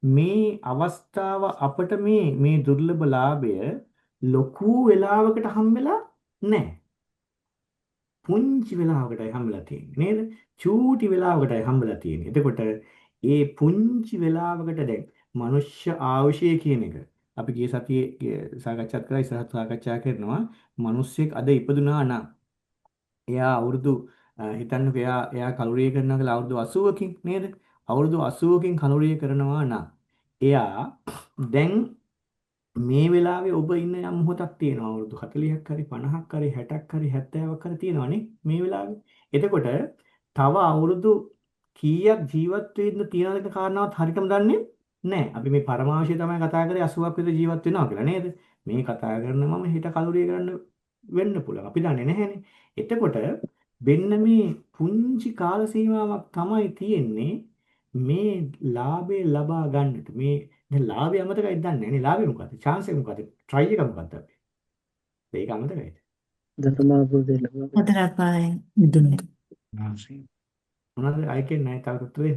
මේ අවස්ථාව අපට මේ දුර්ලභ ලාභය ලොකු වෙලාවකට හම්බෙලා නැහැ. පුංචි වෙලාවකටයි හම්බෙලා තියෙන්නේ නේද? චූටි වෙලාවකටයි හම්බෙලා තියෙන්නේ. එතකොට ඒ පුංචි වෙලාවකට දැන් මනුෂ්‍ය ආයුෂය කියන එක අපි ගිය සතියේ සාකච්ඡා කරලා ඉස්සරහට සාකච්ඡා කරනවා. මිනිස්සෙක් අද ඉපදුනා නම් එයා අවුරුදු හිතන්නකෝ එයා කලුරිය කරනවා කියලා අවුරුදු 80කින් නේද? අවුරුදු 80කින් කලුරිය කරනවා නම් එයා දැන් මේ වෙලාවේ ඔබ ඉන්න යම් මොහොතක් තියෙනවා අවුරුදු 40ක් හරි 50ක් හරි 60ක් හරි 70ක් හරි තියෙනවනේ මේ වෙලාවේ. එතකොට තව අවුරුදු කීයක් ජීවත් වෙන්න තියනද කියන කාරණාවත් හරියටම දන්නේ නැහැ. අපි මේ පරමාවශය තමයි කතා කරේ 80ක් විතර ජීවත් වෙනවා කියලා නේද? මේ කතා කරන මම හිත කලුරිය කරන්න වෙන්න පුළුවන්. අපි දන්නේ නැහැනේ. එතකොට වෙන්න මේ පුංචි කාල සීමාවක් තමයි තියෙන්නේ මේ ලාභය ලබා ගන්නට. මේ දැන් ලාභය අමතකයි දන්නේ නැහැ නේ. ලාභය මොකද්ද? chance එක මොකද්ද? try එක මොකද්ද අපි? ඒක අමතකයිද? ධර්මාභෝධය ලබා හතර පායෙන් මිදුණට මොනවද අයකේ නැහැ තව උත්තරේ?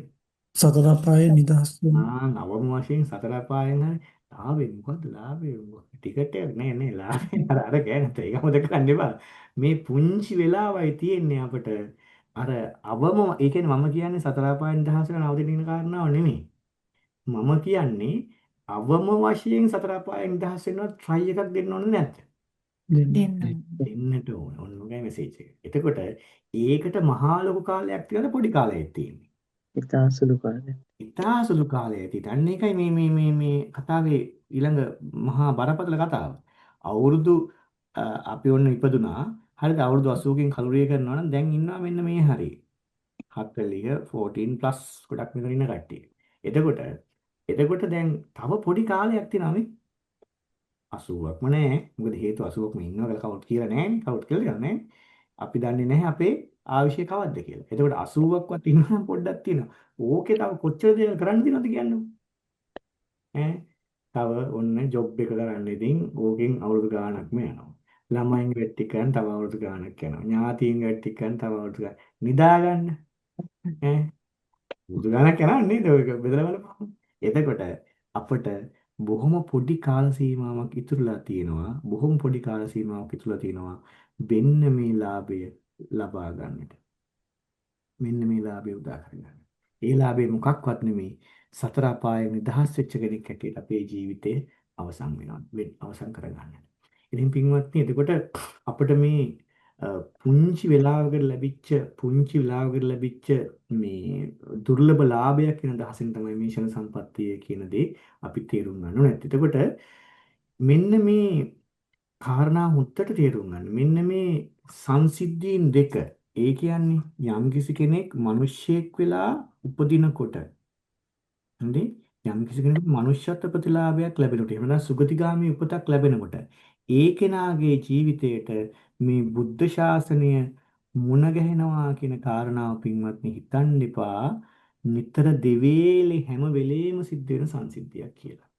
සතර අපායේ නිදහස් වෙන නවම වශයෙන් සතර අපායන් හරි ලාභේ මොකද්ද ලාභේ? ටිකට් එකක් නෑ ලාභේ. අර ගෑනත් ඒක මොකද කරන්න එපා. මේ පුංචි වෙලාවයි තියෙන්නේ අපිට. අර අවම ඒ කියන්නේ මම කියන්නේ සතර අපායන් දහසක නවතින කාරණාව නෙමෙයි. මම කියන්නේ අවම වශයෙන් සතර අපායන් දහස් වෙනවා try එකක් දෙන්න ඕනේ නැද්ද? දෙන්න. දෙන්නට ඕන. ඔන්න ඔයගේ මැසේජ් එක. එතකොට ඒකට මහා ලොකු කාලයක් තියලා පොඩි කාලයක් තියෙන්නේ. ඉතා සුළු කාලයක්. ඉතා සුළු කාලයක් තියෙන්නේ. අන්න ඒකයි මේ කතාවේ ඊළඟ මහා බරපතල කතාව. අවුරුදු අපි ඔන්න ඉපදුනා. හරිද? අවුරුදු 80කින් කලුරිය කරනවා නම් දැන් ඉන්නවා මෙන්න මේ හරිය. 40 14 ප්ලස් ගොඩක් මෙතන ඉන්න කට්ටිය. එතකොට දැන් තව පොඩි කාලයක් තියෙනවා මේ 80ක්ම නෑ. මොකද හේතුව 80ක්ම ඉන්නවා කියලා කවුරුත් කියලා නෑනේ. කවුරුත් කියලා නෑ. අපි දන්නේ නැහැ අපේ ආයුෂය කවද්ද කියලා. එතකොට 80ක්වත් ඉන්නවා පොඩ්ඩක් තියෙනවා. ඕකේ තව කොච්චර දේවල් කරන්න තියෙනවද කියන්නේ? ඈ තව ඔන්න ජොබ් එක කරන්න ඉතින් ඕකෙන් අවුරුදු ගාණක්ම යනවා. ළමයින් වෙට්ටි කරන් තව අවුරුදු ගාණක් යනවා. ඥාතීන් වෙට්ටි කරන් තව අවුරුදු ගාණක්. නිදා ගන්න ඈ අවුරුදු ගාණක් යනවා නේද? ඔයක බෙදලා බලපන්. එතකොට අපිට බොහොම පොඩි කාල සීමාවක් ඉතුරුලා තියෙනවා. බොහොම පොඩි කාල සීමාවක් ඉතුරුලා තියෙනවා. මෙන්න මේ ලාභය ලබා ගන්නට. මෙන්න මේ ලාභය උදා කරගන්න. ඒ ලාභය මොකක්වත් නෙමෙයි. සතර අපායෙන් නිදහස් වෙච්ච කෙනෙක් හැටියට අපේ ජීවිතේ අවසන් වෙනවා. අවසන් කරගන්න. ඉතින් පින්වත්නි එතකොට අපිට මේ පුංචි වෙලාවකට ලැබිච්ච මේ දුර්ලභ ලාභයක් කියන අදහසින් තමයි මේ ෂණ සම්පත්තිය කියන දේ අපි තේරුම් ගන්න ඕනේ. එතකොට මෙන්න මේ කාරණා හුත්තට තේරුම් ගන්න. මෙන්න මේ සංසිද්ධීන් දෙක. ඒ කියන්නේ යම්කිසි කෙනෙක් මිනිස්සෙක් වෙලා උපදිනකොට හරි යම්කිසි කෙනෙකුට මනුෂ්‍යත්ව ප්‍රතිලාභයක් ලැබෙනකොට එහෙම නැත්නම් සුගතිගාමී උපතක් ලැබෙනකොට ඒ කෙනාගේ ජීවිතයට මේ බුද්ධ ශාසනය මුණ ගැහෙනවා කියන කාරණාව පින්වත්නි හිතන්න එපා නිතර දෙවේලේ හැම වෙලේම සිද්ධ වෙන සංසිද්ධියක් කියලා.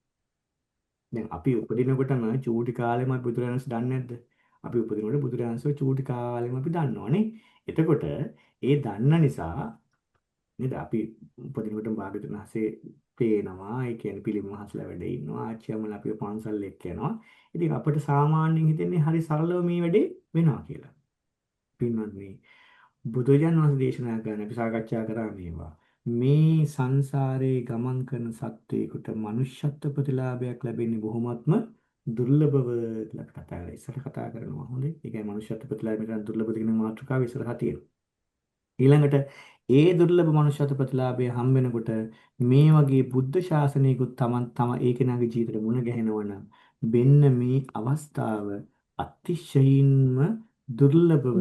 දැන් අපි උපදිනකොටම චූටි කාලෙම අපි බුදුරජාණන්ස් දන්නේ නැද්ද? අපි උපදිනකොට බුදුරජාණන්ස් චූටි කාලෙම අපි දන්නවනේ. එතකොට ඒ දන්න නිසා නේද අපි උපදිනකොට භාග්‍යවතුන් වහන්සේ පේනවා. ඒ කියන්නේ පිළිමහස්ලා වැඩ ඉන්නවා. ආච්චියමලා අපිව පන්සල් එක්ක යනවා. ඉතින් අපිට සාමාන්‍යයෙන් හිතෙන්නේ හරි සරලව මේ වැඩේ වෙනවා කියලා. පින්වත්නි බුදුජන් වහන්සේ දේශනා කරන අපි සාකච්ඡා කරා මේවා. මේ සංසාරේ ගමන් කරන සත්වයකට මනුෂ්‍යත්ව ප්‍රතිලාභයක් ලැබෙන්නේ බොහොමත්ම දුර්ලභව කියලා අපි කතා කරලා ඉස්සර කතා කරනවා. හොඳේ. ඒ කියන්නේ මනුෂ්‍යත්ව ප්‍රතිලාභය කියන දුර්ලභ කියන මාතෘකාව ඉස්සරහා තියෙනවා. ඊළඟට ඒ දුර්ලභ මනුෂ්‍යත්ව ප්‍රතිලාභය හම් වෙනකොට මේ වගේ බුද්ධ ශාසනයකුත් තම ඒ කෙනාගේ ජීවිතේ මුණ ගැහෙනවා නම් මෙන්න මේ අවස්ථාව අතිශයින්ම දුර්ලභව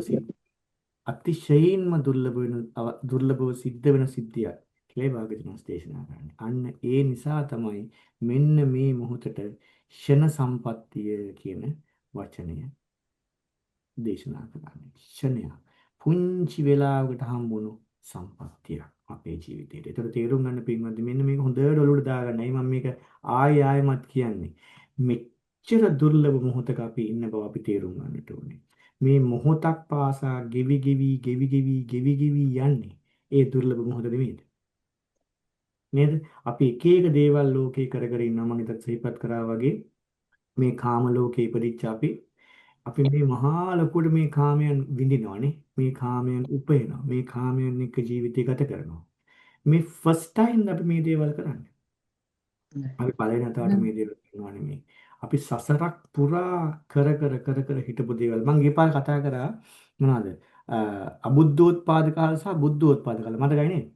දුර්ලභව සිද්ධ වෙන සිද්ධියක් කියලා භාග්‍යවතුන් දේශනා කරන්නේ. අන්න ඒ නිසා තමයි මෙන්න මේ මොහොතට ෂණ සම්පත්තිය කියන වචනය දේශනා කරන්නේ. ෂණය පුංචි වෙලාවකට හම්බුණු සම්පත්තියක් අපේ ජීවිතේට. ඒතර තේරුම් ගන්න පින්වත්නි මෙන්න මේක හොඳට ඔලුවට දාගන්නයි මම මේක ආයෙමත් කියන්නේ. මෙච්චර දුර්ලභ මොහොතක අපි ඉන්න බව අපි තේරුම් ගන්නට ඕනේ. මේ මොහොතක් පාසා ගෙවි යන්නේ ඒ දුර්ලභ මොහොත නෙමෙයිද? නේද? අපි එක එක දේවල් ලෝකේ කර ඉන්නවා. මම ඉතත් සිහිපත් කරා වගේ මේ කාම ලෝකේ ඉපදිච්ච අපි මේ මහා ලොකුට මේ කාමයන් විඳිනවානේ. මේ කාමයන් උපයනවා. මේ කාමයන් එක්ක ජීවිතය ගත කරනවා. මේ ෆස්ට් ටයිම් අපි මේ දේවල් කරන්නේ. අපි පළවෙනි වතාවට මේ දේවල් කරනවා නෙමෙයි. අපි සසරක් පුරා කර හිටපු දේවල්. මම ගියපාර කතා කරා මොනවද? අබුද්ධෝත්පාද කාල සහ බුද්ධෝත්පාද කාල. මතකයි නේද?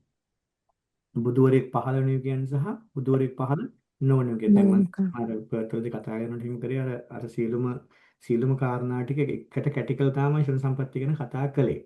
බුදුවරයෙක් පහළ වෙනවා කියන්නේ සහ බුදුවරයෙක් පහළ නොවනවා කියන්නේ. දැන් මම අර පර්තවලදී කතා කරනකොට හිම කරේ අර සීලම කාරණා ටික එකට කැටිකල් තමයි ශන සම්පත්තිය ගැන කතා කළේ.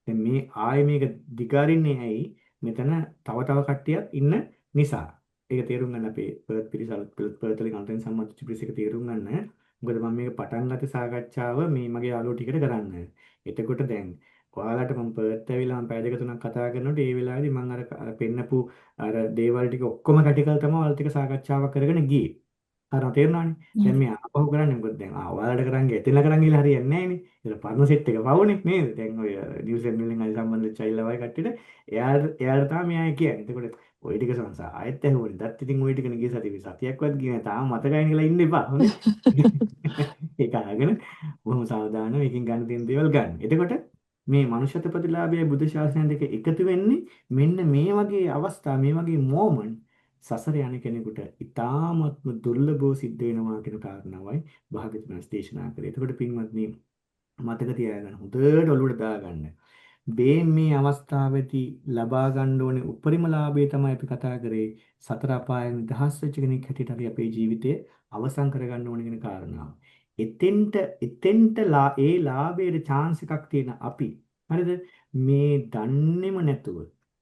දැන් මේ ආයේ මේක දිගාරින්නේ ඇයි? මෙතන තව කට්ටියක් ඉන්න නිසා. ඒක තේරුම් ගන්න අපේ පර්ත් පිරිසල් පර්ත් වලින් අන්තෙන් සම්බන්ධ පිරිස එක තේරුම් ගන්න. මොකද මම මේක පටන් ගත්ත සාකච්ඡාව මේ මගේ යාළුවෝ ටිකට කරන්න. එතකොට දැන් ඔයාලට මම පර්ත් ඇවිල්ලා මම පැය දෙක තුනක් කතා කරනකොට ඒ වෙලාවේදී මම අර පෙන්නපු අර දේවල් ටික ඔක්කොම කැටිකල් තමයි ඔයාලට ටික සාකච්ඡාවක් කරගෙන ගියේ. අර තේරුණානේ. දැන් මේ ආපහු කරන්නේ මොකද දැන් ඔයාලට කරන් ගියා එතන කරන් ගිහලා හරියන්නේ නැහැ නේ. ඒක පරණ සෙට් එක පවුනේ නේද? දැන් ඔය නිව්ස් එකෙන් වලින් අය සම්බන්ධ චයිල්ලා වගේ කට්ටියට එයාට තමයි මෙයා කියන්නේ. එතකොට ওই ටික සංසා ආයෙත් ඇහුවනේ. දත් ඉතින් ওই ටිකනේ ගිය සතියක්වත් ගියේ නැහැ. තාම මතකයි කියලා ඉන්න එපා. හොඳේ. ඒක අහගෙන බොහොම සාවධානව එකකින් ගන්න තියෙන දේවල් ගන්න. එතකොට මේ මනුෂ්‍යත්ව ප්‍රතිලාභයයි බුද්ධ ශාසනය දෙක එකතු වෙන්නේ මෙන්න මේ වගේ අවස්ථා මේ වගේ මොමන්ට් සසර යන කෙනෙකුට ඉතාමත්ම දුර්ලභව සිද්ධ වෙනවා කියන කාරණාවයි භාග්‍යවතුන් වහන්සේ දේශනා කරේ. එතකොට පින්වත්නි මතක තියාගන්න හොඳට ඔළුවට දාගන්න. මේ අවස්ථාවේදී ලබා ගන්න ඕනේ උපරිම ලාභය තමයි අපි කතා කරේ සතර අපායෙන් නිදහස් වෙච්ච කෙනෙක් හැටියට අපි අපේ ජීවිතය අවසන් කරගන්න ඕනේ කියන කාරණාව. එතෙන්ට ඒ ලාභයේ chance එකක් තියෙන අපි හරිද මේ දන්නේම නැතුව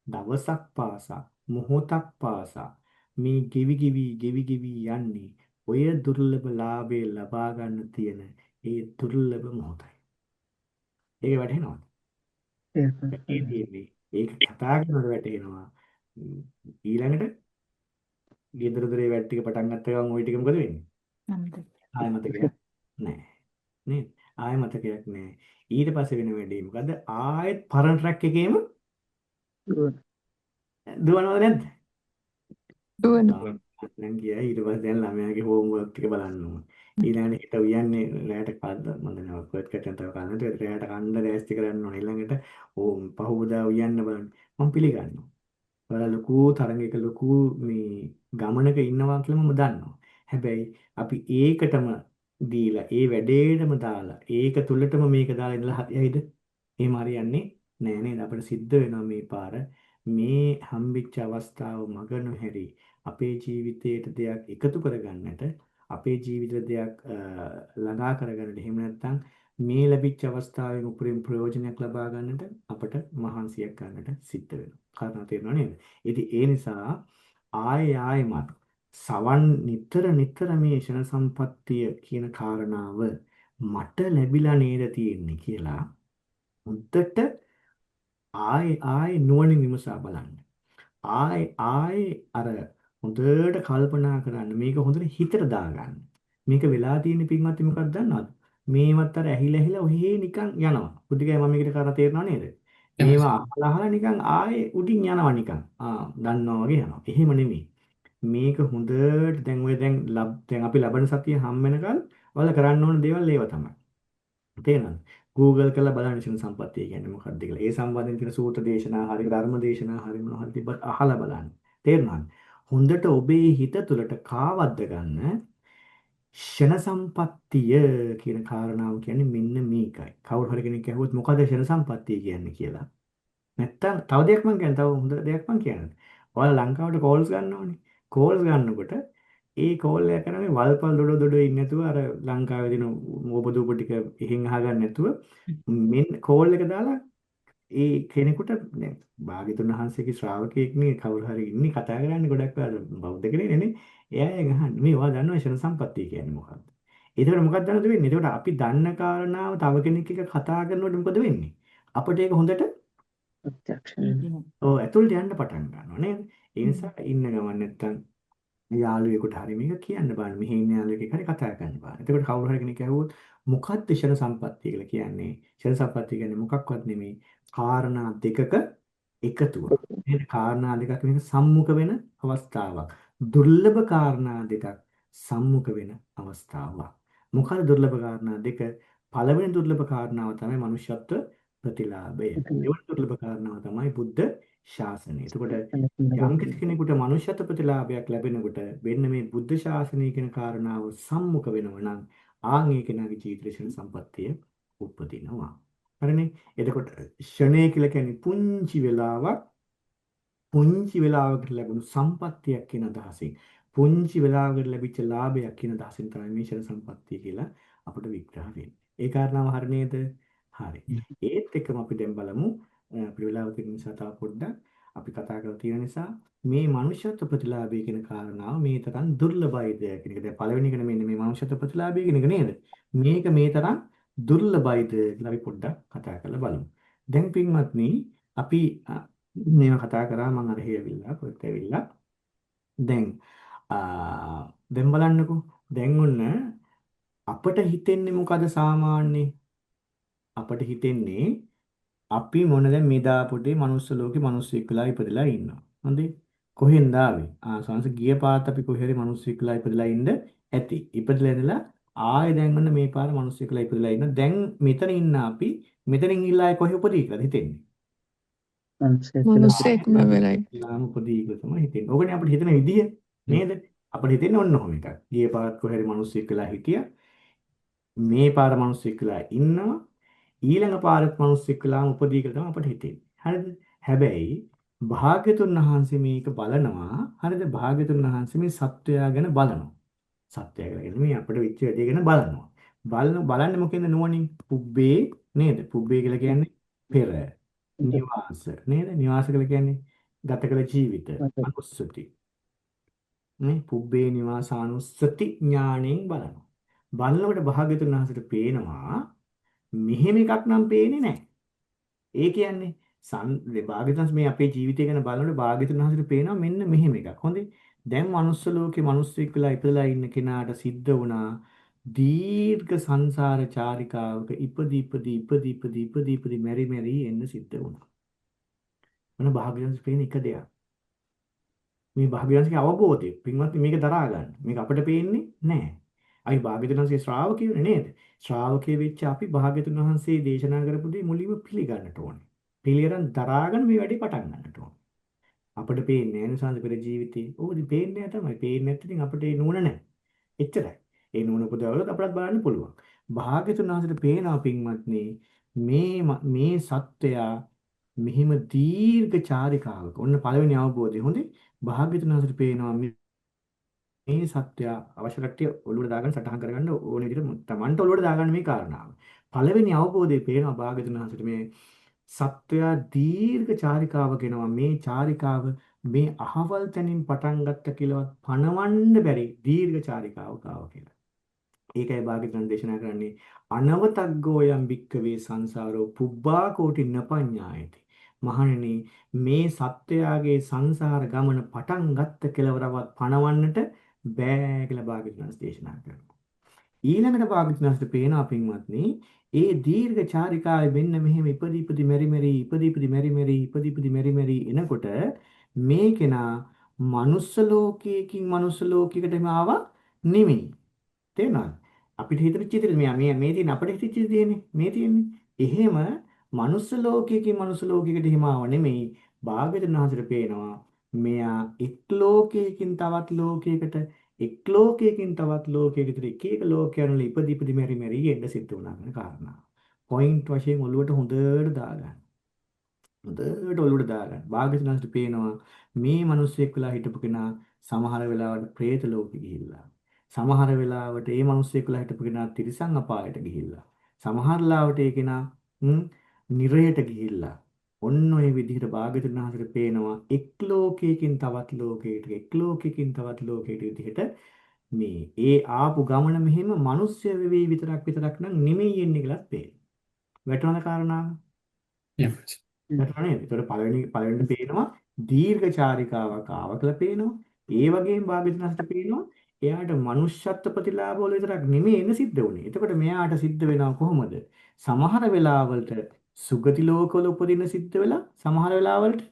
දවසක් පාසා මොහොතක් පාසා මේ ගෙවි යන්නේ ඔය දුර්ලභ ලාභය ලබා ගන්න තියෙන ඒ දුර්ලභ මොහොතයි. ඒක වැටහෙනවද? ඒ තියෙන්නේ ඒක කතා කරනකොට වැටෙනවා. ඊළඟට ගෙදර දොරේ වැඩ ටික පටන් ගත්ත ගමන් ওই ටික මොකද වෙන්නේ? ආය මතකයක් නැහැ. නේද? ආය මතකයක් නැහැ. ඊට පස්සේ වෙන වැඩේ මොකද? ආයෙත් පරණ ට්‍රැක් එකේම දුවනවද නැද්ද? දුවනවා. දැන් ගියා ඊට පස්සේ දැන් ළමයාගේ හෝම්වර්ක් ටික බලන්න ඕන. ඊළඟට හිට උයන්නේ රැයට කද්ද මම දන්නවා කොහෙත් කටෙන් තව කන්නට රැයට කන්න දැස්ති කරන්න ඕන. ඊළඟට පහුවදා උයන්න බලන්න. මම පිළිගන්නවා. ඔයාලා ලොකු තරඟයක ලොකු මේ ගමනක ඉන්නවා කියලා මම දන්නවා. හැබැයි අපි ඒකටම දීලා ඒ වැඩේටම දාලා ඒක තුලටම මේක දාලා ඉඳලා හරියයිද? එහෙම හරියන්නේ නෑ නේද? අපිට සිද්ධ වෙනවා මේ පාර මේ හම්බෙච්ච අවස්ථාව මග නොහැරි අපේ ජීවිතයට දෙයක් එකතු කරගන්නට අපේ ජීවිතේ දෙයක් ළඟා කරගන්නට එහෙම නැත්නම් මේ ලැබිච්ච අවස්ථාවෙන් උපරිම ප්‍රයෝජනයක් ලබා ගන්නට අපට මහන්සියක් ගන්නට සිද්ධ වෙනවා. කාරණා තේරෙනව නේද? ඉතින් ඒ නිසා ආයෙමත් සවන් නිතර මේ ෂණ සම්පත්තිය කියන කාරණාව මට ලැබිලා නේද තියෙන්නේ කියලා හොඳට ආයෙ නුවණින් විමසා බලන්න. ආයෙ අර හොඳට කල්පනා කරන්න මේක හොඳට හිතට දාගන්න. මේක වෙලා තියෙන පින්වත්නි මොකක්ද දන්නවද? මේවත් අර ඇහිලා ඔහේ නිකන් යනවා. බුද්ධිකයි මම මේකට කරා තේරෙනව නේද? මේවා අහලා නිකන් ආයෙ උඩින් යනවා නිකන්. දන්නවා වගේ යනවා. එහෙම නෙමෙයි. මේක හොඳට දැන් අපි ලබන සතිය හම් වෙනකල් ඔයාලා කරන්න ඕන දේවල් ඒව තමයි. තේරෙනවද? Google කරලා බලන්න ශින සම්පත්තිය කියන්නේ මොකක්ද කියලා. ඒ සම්බන්ධයෙන් තියෙන සූත්‍ර දේශනා හරි ධර්ම දේශනා හරි මොනවා හරි තිබ්බත් අහලා බලන්න. තේරුණාද? හොඳට ඔබේ හිත තුළට කාවද්ද ගන්න ෂණ සම්පත්තිය කියන කාරණාව කියන්නේ මෙන්න මේකයි. කවුරු හරි කෙනෙක් අහුවොත් මොකද ෂණ සම්පත්තිය කියන්නේ කියලා. නැත්තම් තව දෙයක් මම කියන්නේ තව හොඳ දෙයක් මම කියන්නේ. ඔයාලා ලංකාවට කෝල්ස් ගන්න ඕනේ. කෝල්ස් ගන්නකොට ඒ කෝල් එක කරන්නේ වල්පල් දොඩ ඉන්නේ නැතුව අර ලංකාවේ දින ඕපදූප ටික එහෙන් අහගන්න නැතුව මෙන්න කෝල් එක දාලා ඒ කෙනෙකුට දැන් භාග්‍යතුන් වහන්සේගේ ශ්‍රාවකයෙක් නේ කවුරු හරි ඉන්නේ කතා කරන්නේ ගොඩක් වෙලාවට බෞද්ධ කෙනෙක් නේ එයාගෙන් අහන්නේ මේ ඔයා දන්නව ශන සම්පත්තිය කියන්නේ මොකක්ද? ඒකට මොකක්ද දන්නවද වෙන්නේ? ඒකට අපි දන්න කාරණාව තව කෙනෙක් එක්ක කතා කරනකොට මොකද වෙන්නේ? අපිට ඒක හොඳට ඇතුළට යන්න පටන් ගන්නවා නේද? ඒ නිසා ඉන්න ගමන් නැත්තම් යාළුවෙකුට හරි මේක කියන්න බෑ. මෙහි ඉන්න යාළුවෙක් හරි කතා කරන්න බෑ. එතකොට කවුරු හරි කෙනෙක් ඇහුවොත් මොකක්ද ෂණ සම්පත්තිය කියලා කියන්නේ? ෂණ සම්පත්තිය කියන්නේ මොකක්වත් නෙමෙයි. කාරණා දෙකක එකතුව. නේද? කාරණා දෙකක් මේක සම්මුඛ වෙන අවස්ථාවක්. දුර්ලභ කාරණා දෙකක් සම්මුඛ වෙන අවස්ථාවක්. මොකද දුර්ලභ කාරණා දෙක? පළවෙනි දුර්ලභ කාරණාව තමයි මනුෂ්‍යත්ව ප්‍රතිලාභය. දෙවන දුර්ලභ කාරණාව තමයි බුද්ධ ශාසනය. එතකොට යම් කෙනෙකුට මනුෂ්‍යත්ව ප්‍රතිලාභයක් ලැබෙනකොට වෙන්න මේ බුද්ධ ශාසනය කියන කාරණාව සම්මුඛ වෙනවා නම් ඒ කෙනාගේ ජීවිතේශන සම්පත්තිය උපදිනවා. හරිනේ? එතකොට ෂණය කියලා කියන්නේ පුංචි වෙලාවකට ලැබුණු සම්පත්තියක් කියන අදහසින් පුංචි වෙලාවකට ලැබිච්ච ලාභයක් කියන අදහසින් තමයි මේ ෂණ සම්පත්තිය කියලා අපිට විග්‍රහ වෙන්නේ. ඒ කාරණාව හරි නේද? හරි. ඒත් එක්කම අපි දැන් බලමු අපේ වෙලාව තියෙන නිසා තව පොඩ්ඩක් අපි කතා කරලා තියෙන නිසා මේ මනුෂ්‍යත්ව ප්‍රතිලාභය කියන කාරණාව මේ තරම් දුර්ලභයිද කියන එක. දැන් පළවෙනි එක මෙන්න මේ මනුෂ්‍යත්ව ප්‍රතිලාභය කියන එක නේද? මේක මේ තරම් දුර්ලභයිද කියලා අපි පොඩ්ඩක් කතා කරලා බලමු. දැන් පින්වත්නි අපි මේවා කතා කරා මම අර හේවිලා කොහෙත් ඇවිල්ලා දැන් දැන් බලන්නකෝ දැන් ඔන්න අපට හිතෙන්නේ මොකද සාමාන්‍යයෙන් අපට හිතෙන්නේ අපි මොන දැන් මේ දාපොටේ මනුස්ස ලෝකේ මිනිස්සෙක් වෙලා ඉපදලා ඉන්නවා. හොඳේ. කොහෙන්ද ආවේ? සංස ගිය පාත් අපි කොහේ හරි මිනිස්සෙක් වෙලා ඉපදලා ඉන්න ඇති. ඉපදලා ඉඳලා ආයෙ දැන් ඔන්න මේ පාර මිනිස්සෙක් වෙලා ඉපදලා ඉන්න. දැන් මෙතන ඉන්න අපි මෙතනින් ඉල්ලා ආයෙ කොහෙ උපදී කියලා හිතෙන්නේ. මනුස්සයෙක් වෙලා මිනිස්සෙක්ම වෙලයි. ලාම උපදී කියලා තමයි හිතෙන්නේ. ඕකනේ අපිට හිතන විදිය නේද? අපිට හිතෙන්නේ ඔන්න ඔහොම එකක්. ගිය පාත් කොහේ හරි මිනිස්සෙක් වෙලා හිටියා. මේ පාර මිනිස්සෙක් වෙලා ඉන්නවා. ඊළඟ පාරත් මිනිස්සෙක් වෙලාම උපදී කියලා තමයි අපිට හිතෙන්නේ. හරිද? හැබැයි භාග්‍යතුන් වහන්සේ මේක බලනවා. හරිද? භාග්‍යතුන් වහන්සේ මේ සත්වයා ගැන බලනවා. සත්‍යය ගැන මේ අපිට වෙච්ච වැඩේ ගැන බලනවා. බලන්නේ මොකෙන්ද නුවණින්? පුබ්බේ නේද? පුබ්බේ කියලා කියන්නේ පෙර නිවාස නේද? නිවාස කියලා කියන්නේ ගත කළ ජීවිත අනුස්සති. නේ පුබ්බේ නිවාසානුස්සති ඥාණයෙන් බලනවා. බලනකොට භාග්‍යතුන් වහන්සේට පේනවා මෙහෙම එකක් නම් පේන්නේ නැහැ. ඒ කියන්නේ භාග්‍යතුන් මේ අපේ ජීවිතය ගැන බලනකොට භාග්‍යතුන් වහන්සේට පේනවා මෙන්න මෙහෙම එකක්. හොඳේ. දැන් මනුස්ස ලෝකේ මිනිස්සෙක් වෙලා ඉපදලා ඉන්න කෙනාට සිද්ධ වුණා දීර්ඝ සංසාර චාරිකාවක ඉපදී මෙරි මෙරි එන්න සිද්ධ වුණා. මොන භාග්‍යවන්ත පේන එක දෙයක්. මේ භාග්‍යවන්තගේ අවබෝධය පින්වත් මේක දරා ගන්න. මේක අපිට පේන්නේ නැහැ. අපි භාග්‍යවතුන් වහන්සේ ශ්‍රාවකයෝනේ නේද? ශ්‍රාවකයේ වෙච්ච අපි භාග්‍යවතුන් වහන්සේ දේශනා කරපු දේ මුලින්ම පිළිගන්නට ඕනේ. පිළිගන්න දරාගෙන මේ වැඩේ පටන් ගන්නට ඕනේ. අපිට පේන්නේ නැහැ නේද පෙර ජීවිතේ. ඕකදී පේන්නේ නැහැ තමයි. පේන්නේ නැත්නම් ඉතින් අපිට ඒ නුවණ නැහැ. එච්චරයි. ඒ නුවණ උපදවලත් අපිට බලන්න පුළුවන්. භාග්‍යවතුන් වහන්සේට පේනවා පින්වත්නි මේ සත්වයා මෙහිම දීර්ඝ චාරිකාවක. ඔන්න පළවෙනි අවබෝධය. හොඳේ. භාග්‍යවතුන් වහන්සේට පේනවා මේ සත්‍යය අවශ්‍ය කට්ටිය ඔළුවට දාගන්න සටහන් කරගන්න ඕන විදිහට Tamanට ඔළුවට දාගන්න මේ කාරණාව. පළවෙනි අවබෝධය පේනවා භාග්‍යවතුන් වහන්සේට මේ සත්‍යය දීර්ඝ චාරිකාවක එනවා. මේ චාරිකාව මේ අහවල් තැනින් පටන් ගත්ත කියලාවත් පණවන්න බැරි දීර්ඝ චාරිකාවක ආවා කියලා. ඒකයි භාග්‍යවතුන් දේශනා කරන්නේ අනවතග්ගෝ යම් භික්කවේ සංසාරෝ පුබ්බා කෝටි නපඤ්ඤායති. මහණෙනි මේ සත්වයාගේ සංසාර ගමන පටන් ගත්ත කෙලවරවත් පණවන්නට බෑ කියලා භාග්‍යවතුන් දේශනා කරනවා. ඊළඟට භාග්‍යවතුන් පේනවා පින්වත්නි ඒ දීර්ඝ චාරිකාවේ මෙන්න මෙහෙම ඉපදීපදි මෙරි මෙරි එනකොට මේ කෙනා මනුස්ස ලෝකයකින් මනුස්ස ලෝකයකටම ආවා නෙමෙයි. තේරෙනවද? අපිට හිතෙච්ච දේ මේ තියෙන අපිට හිතෙච්ච දේනේ මේ තියෙන්නේ. එහෙම මනුස්ස ලෝකයකින් මනුස්ස ලෝකයකට හිමාව නෙමෙයි. භාග්‍යවතුන් වහන්සේට පේනවා මෙයා එක් ලෝකයකින් තවත් ලෝකයකට එක් ලෝකයකින් තවත් ලෝකයකට එක එක ලෝකයන් වල ඉපදි මෙරි එන්න සිද්ධ වුණා කියන කාරණා. පොයින්ට් වශයෙන් ඔළුවට හොඳට දාගන්න. හොඳට ඔළුවට දාගන්න. භාග්‍යවතුන් වහන්සේට පේනවා මේ මිනිස්සෙක් වෙලා හිටපු කෙනා සමහර වෙලාවට പ്രേත ලෝකෙ ගිහිල්ලා. සමහර වෙලාවට මේ මිනිස්සෙක් වෙලා හිටපු කෙනා තිරිසන් අපායට ගිහිල්ලා. සමහර ලාවට ඒ කෙනා නිරයට ගිහිල්ලා. ඔන්න ඔය විදිහට භාග්‍යවතුන් වහන්සේට පේනවා එක් ලෝකයකින් තවත් ලෝකයකට එක් ලෝකයකින් තවත් ලෝකයකට විදිහට මේ ඒ ආපු ගමන මෙහෙම මිනිස්සු වෙවි විතරක් නම් නෙමෙයි එන්නේ කියලාත් පේනවා. වැටවන කාරණාව. වැටුණා නේද? ඒතකොට පළවෙනි පේනවා දීර්ඝ චාරිකාවක් ආවා කියලා පේනවා. ඒ වගේම භාග්‍යවතුන් වහන්සේට පේනවා එයාට මනුෂ්‍යත්ව ප්‍රතිලාභ වල විතරක් නෙමෙයි එන්න සිද්ධ වුනේ. එතකොට මෙයාට සිද්ධ වෙනවා කොහොමද? සමහර වෙලාවලට සුගති ලෝකවල උපදින සිද්ධ වෙලා සමහර වෙලාවලට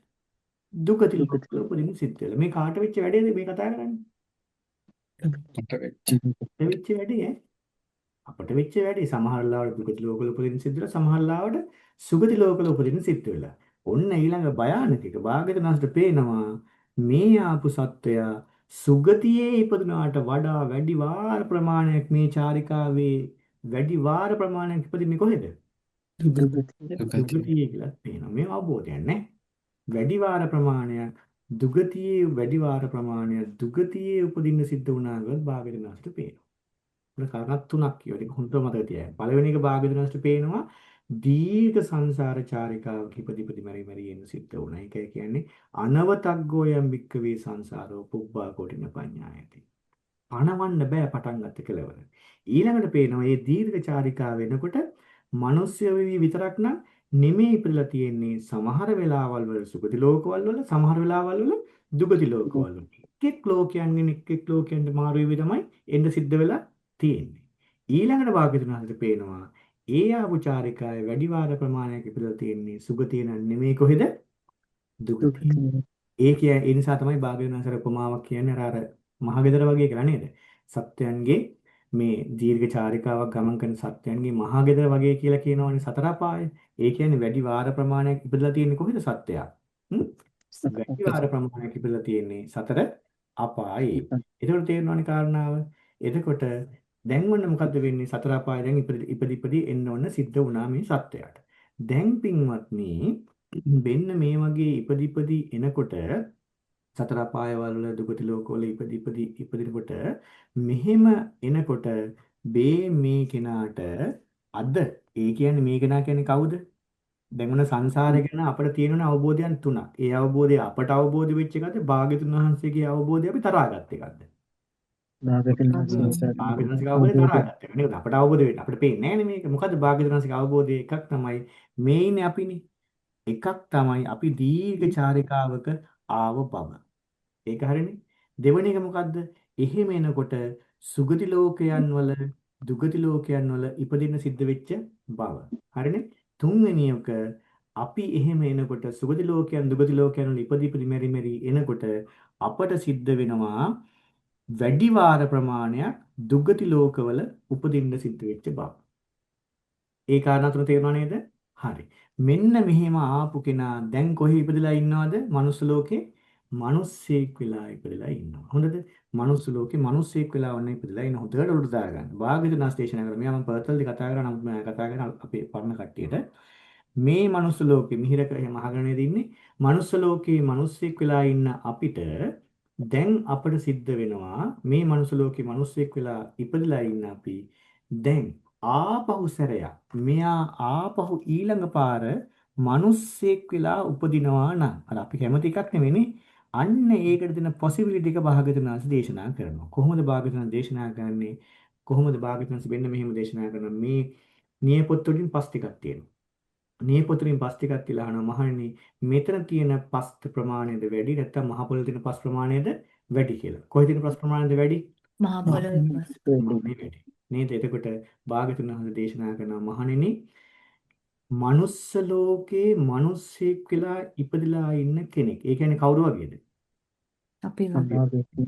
දුගති ලෝකවල උපදින සිද්ධ වෙලා. මේ කාට වෙච්ච වැඩේද මේ කතා කරන්නේ? වෙච්ච වැඩේ ඈ. අපිට වෙච්ච වැඩේ සමහර වෙලාවට දුගති ලෝකවල උපදින සිද්ධ වෙලා සමහර වෙලාවට සුගති ලෝකවල උපදින සිද්ධ වෙලා. ඔන්න ඊළඟ භයානක එක භාග්‍යවතුන් වහන්සේට පේනවා මේ ආපු සත්වයා සුගතියේ ඉපදුනාට වඩා වැඩි වාර ප්‍රමාණයක් මේ චාරිකාවේ වැඩි වාර ප්‍රමාණයක් ඉපදින්නේ කොහෙද? දුගතියේ කියලා පේනවා. මේ අවබෝධයක් නේ. වැඩි වාර ප්‍රමාණයක් දුගතියේ උපදින්න සිද්ධ වුණා කියලා භාග්‍යවතුන් වහන්සේට පේනවා. ඒක කාරණා තුනක් කියනවා. ඒක හොඳට මතක තියාගන්න. පළවෙනි එක භාග්‍යවතුන් වහන්සේට පේනවා දීර්ඝ සංසාර චාරිකාවක ඉපදි මෙරි එන්න සිද්ධ වුණා. ඒකයි කියන්නේ අනවතග්ගෝ යම් භික්කවේ සංසාරෝ පුබ්බා කෝටින පඤ්ඤායති. පණවන්න බෑ පටන් ගත්ත කෙලවර. ඊළඟට පේනවා මේ දීර්ඝ චාරිකාව වෙනකොට මිනිස්සු විතරක් නම් නෙමෙයි ඉපදලා තියෙන්නේ. සමහර වෙලාවල් වල සුගති ලෝකවල වල සමහර වෙලාවල් වල දුගති ලෝකවල. එක් ලෝකයන්ට මාරු වෙවි තමයි එන්න සිද්ධ වෙලා තියෙන්නේ. ඊළඟට භාග්‍යවතුන් වහන්සේට පේනවා ඒ ආපු චාරිකාවේ වැඩි වාර ප්‍රමාණයක් ඉපදලා තියෙන්නේ සුගතිය නෙමෙයි කොහෙද? දුගතිය. ඒ නිසා තමයි භාග්‍යවතුන් වහන්සේ උපමාවක් කියන්නේ අර මහගෙදර වගේ කියලා නේද? සත්‍යයන්ගේ මේ දීර්ඝ චාරිකාවක් ගමන් කරන සත්‍යයන්ගේ මහගෙදර වගේ කියලා කියනවනේ සතර අපාය. ඒ කියන්නේ වැඩි වාර ප්‍රමාණයක් ඉපදලා තියෙන්නේ කොහෙද සත්‍යයක්? හ්ම්? වැඩි වාර ප්‍රමාණයක් ඉපදලා තියෙන්නේ සතර අපායේ. ඒකට තේරෙනවනේ කාරණාව. එතකොට දැන් ඔන්න මොකද්ද වෙන්නේ? සතර අපාය දැන් ඉපදි එන්න ඔන්න සිද්ධ වුණා මේ සත්‍යයට. දැන් පින්වත්නි වෙන්න මේ වගේ ඉපදි එනකොට සතර අපායවල දුගති ලෝකවල ඉපදිනකොට මෙහෙම එනකොට මේ කෙනාට අද ඒ කියන්නේ මේ කෙනා කියන්නේ කවුද? දැන් මොන සංසාරය ගැන අපිට තියෙන අවබෝධයන් තුනක්. ඒ අවබෝධය අපට අවබෝධ වෙච්ච එකද භාග්‍යතුන් වහන්සේගේ අවබෝධය අපි තරහාගත් එකක්ද? භාග්‍යවතුන් භාග්‍යතුන් වහන්සේගේ අවබෝධය අවබෝධය තරහාගත් එක. නේද? අපට අවබෝධ වෙන්නේ. අපිට පේන්නේ නැහැ නේ මේක. මොකද්ද භාග්‍යතුන් වහන්සේගේ අවබෝධය? එකක් තමයි මේ ඉන්නේ අපිනේ. එකක් තමයි අපි දීර්ඝ චාරිකාවක ආව බව. ඒක හරිනේ. දෙවෙනි එක මොකද්ද? එහෙම එනකොට සුගති ලෝකයන් වල දුගති ලෝකයන් වල ඉපදින්න සිද්ධ වෙච්ච බව. හරිනේ. තුන්වෙනි එක අපි එහෙම එනකොට සුගති ලෝකයන් දුගති ලෝකයන් වල ඉපදි මෙරි මෙරි එනකොට අපට සිද්ධ වෙනවා වැඩි වාර ප්‍රමාණයක් දුගති ලෝකවල උපදින්න සිද්ධ වෙච්ච බව. ඒ කාරණා තුන තේරුණා නේද? හරි. මෙන්න මෙහෙම ආපු කෙනා දැන් කොහේ ඉපදලා ඉන්නවද? මනුස්ස ලෝකේ මිනිස්සෙක් වෙලා ඉපදලා ඉන්නවා. හොඳද? මනුස්ස ලෝකේ මිනිස්සෙක් වෙලා වන්න ඉපදලා ඉන්න හොඳට උඩට දාගන්න. වාග්විද නාස්ටේෂන් කරලා මෙයා මම පර්සනලි කතා කරා නම් මම කතා කරන අපේ පරණ කට්ටියට මේ මනුස්ස ලෝකේ මිහිරක එහෙම අහගෙන නේද ඉන්නේ? මනුස්ස ලෝකේ මිනිස්සෙක් වෙලා ඉන්න අපිට දැන් අපිට සිද්ධ වෙනවා මේ මනුස්ස ලෝකේ මිනිස්සෙක් වෙලා ඉපදලා ඉන්න අපි දැන් ආපහු සැරයක් මෙයා ආපහු ඊළඟ පාර මිනිස්සෙක් වෙලා උපදිනවා නම් අර අපි කැමති එකක් නෙවෙයිනේ අන්න ඒකට දෙන possibility එක භාග්‍යවතුන් වහන්සේ දේශනා කරනවා කොහොමද භාග්‍යවතුන් වහන්සේ දේශනා කරන්නේ කොහොමද භාග්‍යවතුන් වහන්සේ මෙන්න මෙහෙම දේශනා කරනවා මේ නියපොත්ත වලින් පස් ටිකක් තියෙනවා නියපොතුලින් පස් ටිකක් කියලා අහනවා මහණෙනි මෙතන තියෙන පස් ප්‍රමාණයද වැඩි නැත්නම් මහ පොළොවේ තියෙන පස් ප්‍රමාණයද වැඩි කියලා. කොහේ තියෙන පස් ප්‍රමාණයද වැඩි? මහ පොළොවේ මහේ වැඩි. නේද? එතකොට භාග්‍යතුන් වහන්සේ දේශනා කරනවා මහණෙනි මනුස්ස ලෝකේ මිනිස්සෙක් කියලා ඉපදලා ඉන්න කෙනෙක්. ඒ කියන්නේ කවුරු වගේද? අපි වගේ.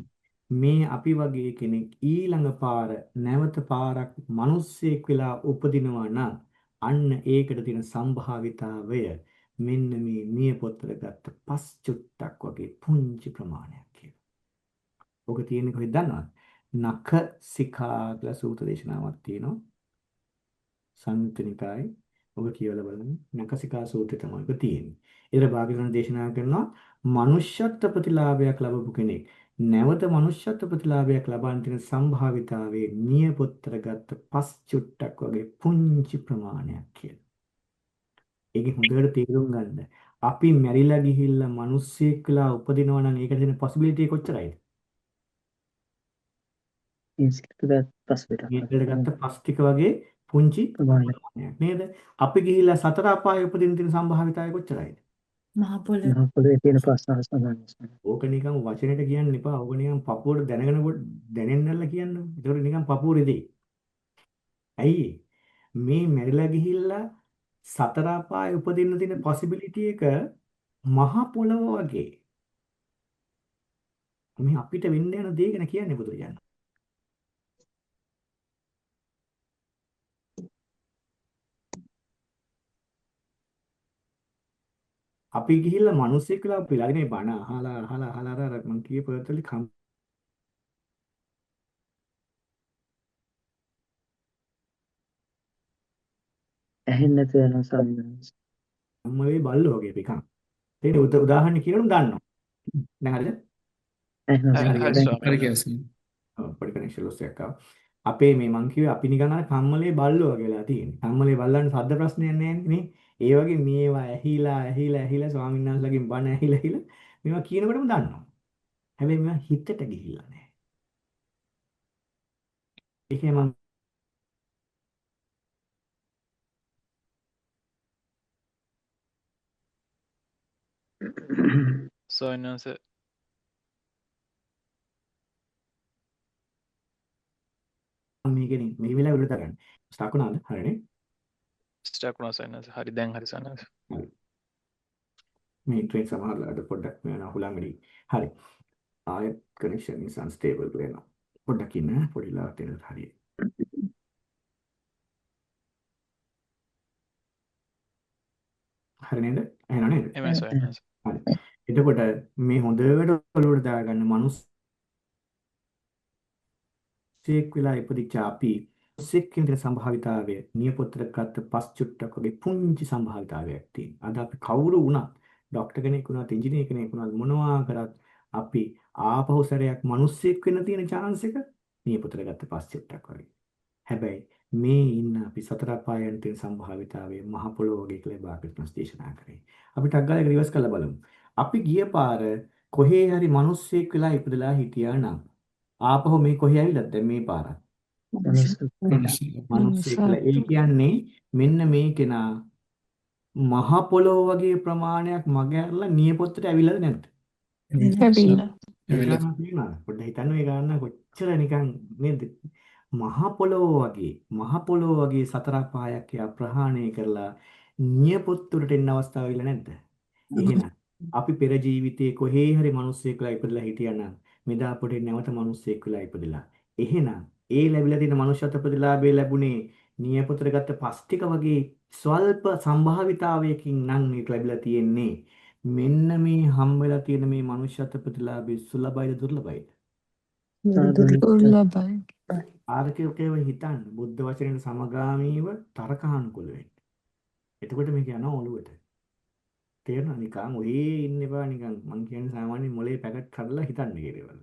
මේ අපි වගේ කෙනෙක් ඊළඟ පාර නැවත පාරක් මිනිස්සෙක් වෙලා උපදිනවා නම් අන්න ඒකට තියෙන සම්භාවිතාවය මෙන්න මේ නියපොත්තට ගත්ත පස් චුට්ටක් වගේ පුංචි ප්‍රමාණයක් කියලා. ඔක තියෙන්නේ කොහෙද දන්නවද? නඛ සිඛා කියලා සූත්‍ර දේශනාවක් තියෙනවා. සංයුත්ත නිකායේ ඔබ කියවලා බලන්න. නඛ සිඛා සූත්‍රය තමයි ඔක තියෙන්නේ. ඒතර භාග්‍යවතුන් දේශනා කරනවා මනුෂ්‍යත්ව ප්‍රතිලාභයක් ලැබපු කෙනෙක් නැවත මනුෂ්‍යත්ව ප්‍රතිලාභයක් ලබන්න තියෙන සම්භාවිතාවයේ නියපොත්තට ගත්ත පස් චුට්ටක් වගේ පුංචි ප්‍රමාණයක් කියලා. ඒකේ හොඳට තේරුම් ගන්න. අපි මැරිලා ගිහිල්ලා මිනිස්සෙක් වෙලා උපදිනවා නම් ඒකට තියෙන possibility කොච්චරයිද? මේකට ගත්ත පස් ටික වගේ පුංචි ප්‍රමාණයක් නේද? අපි ගිහිල්ලා සතර අපායේ උපදින්න තියෙන සම්භාවිතාවය කොච්චරයිද? මහ පොළොවේ තියෙන ප්‍රශ්න සමානයි. ඕක නිකන් වචනෙට කියන්න එපා. ඕක නිකන් පපුවට දැනෙන්නilla කියන්න. ඒතකොට නිකන් පපුව රෙදෙයි. ඇයි මේ මැරිලා ගිහිල්ලා සතර අපායේ උපදින්න තියෙන possibility එක මහ පොළව වගේ. මේ අපිට වෙන්න යන දේ ගැන කියන්නේ බුදුරජාණන්. අපි ගිහිල්ලා මිනිස්සෙක් වෙලා අපි ළඟනේ බණ අහලා අර මං කියේ පර්තලි ඇහෙන්නේ නැතුව යනවා සාමාන්‍යයෙන්. කම්මලේ බල්ලෝ වගේ පිකන්. ඒක උදාහරණ කියනොත් දන්නවා. දැන් හරිද? පොඩි කනෙක්ෂන් ලොස් එකක් ආවා. අපේ මේ මං කිව්වේ අපි නිකන් අර කම්මලේ බල්ලෝ වගේ වෙලා තියෙන්නේ. කම්මලේ බල්ලන්ට සද්ද ප්‍රශ්නයක් නැහැ නේ. ඒ වගේ මේවා ඇහිලා ස්වාමීන් වහන්සේලාගෙන් බණ ඇහිලා මේවා කියනකොටම දන්නවා. හැබැයි මේවා හිතට ගිහිල්ලා නැහැ. ඒකේ මම සොයනස මේකෙන් මේ වෙලාව විතර ගන්න. ස්ටාක් වුණාද? හරිනේ. ස්ටක් වුණා සොයනස. හරි දැන් හරි සොයනස. මේ ට්‍රේන් සමහරලාට පොඩ්ඩක් මේ අහුලංගඩි. හරි. ආයෙත් කනෙක්ෂන් is unstable වෙනවා. පොඩ්ඩක් ඉන්න පොඩි ලාට එන්න හරියි. හරි නේද? එහෙනම් නේද? එහෙමයි සර්. එහෙමයි සර්. හරි. එතකොට මේ හොඳට ඔලුවට දාගන්න මිනිස්සෙක් වෙලා ඉපදිච්ච අපි මිනිස්සෙක්ගෙන් තියෙන සම්භාවිතාවය නියපොත්තට ගත්ත පස් චුට්ටක් වගේ පුංචි සම්භාවිතාවයක් තියෙනවා. අද අපි කවුරු වුණත් ડોක්ටර් කෙනෙක් වුණත් ඉංජිනේර කෙනෙක් වුණත් මොනවා කරත් අපි ආපහු සැරයක් මිනිස්සෙක් වෙන්න තියෙන chance එක නියපොත්තට ගත්ත පස් චුට්ටක් වගේ. හැබැයි මේ ඉන්න අපි සතර අපායන් තියෙන සම්භාවිතාවයේ මහ පොළොව වගේ කියලා භාග්‍යවතුන් දේශනා කරේ. අපි ටක් ගාලා ඒක රිවර්ස් කරලා බලමු. අපි ගිය පාර කොහේ හරි මිනිස්සෙක් වෙලා ඉපදලා හිටියා නම් ආපහු මේ කොහේ ඇවිල්ලාද දැන් මේ පාර? මිනිස්සෙක් කියලා. ඒ කියන්නේ මෙන්න මේ කෙනා මහ පොළොව වගේ ප්‍රමාණයක් මග ඇරලා නියපොත්තට ඇවිල්ලාද නැද්ද? ඇවිල්ලා. පොඩ්ඩක් හිතන්න මේ ගන්න කොච්චර නිකන් නේද? මහ පොළොව වගේ සතර පහයක් යා ප්‍රහාණය කරලා නියපොත්තුරට එන්න අවස්ථාව වෙලා නැද්ද? එහෙනම් අපි පෙර ජීවිතේ කොහේ හරි මිනිස්සෙක් වෙලා ඉපදලා හිටියනම් මෙදා පොඩේ නැවත මිනිස්සෙක් වෙලා ඉපදලා. එහෙනම් ඒ ලැබිලා තියෙන මනුෂ්‍යත්ව ප්‍රතිලාභය ලැබුණේ නියපොතට ගත්ත පස් ටික වගේ ස්වල්ප සම්භාවිතාවයකින් නම් මේක ලැබිලා තියෙන්නේ. මෙන්න මේ හම් වෙලා තියෙන මේ මනුෂ්‍යත්ව ප්‍රතිලාභය සුලභයිද දුර්ලභයිද? දුර්ලභයි. ආර්කියෝකේව හිතන්න බුද්ධ වචනයට සමගාමීව තර්කානුකූල වෙන්න. එතකොට මේක යනවා ඔළුවට. තේරෙනවද? නිකන් ඔහේ ඉන්න එපා නිකන් මං කියන්නේ සාමාන්‍ය මොලේ පැකට් කරලා හිතන්න කියලා.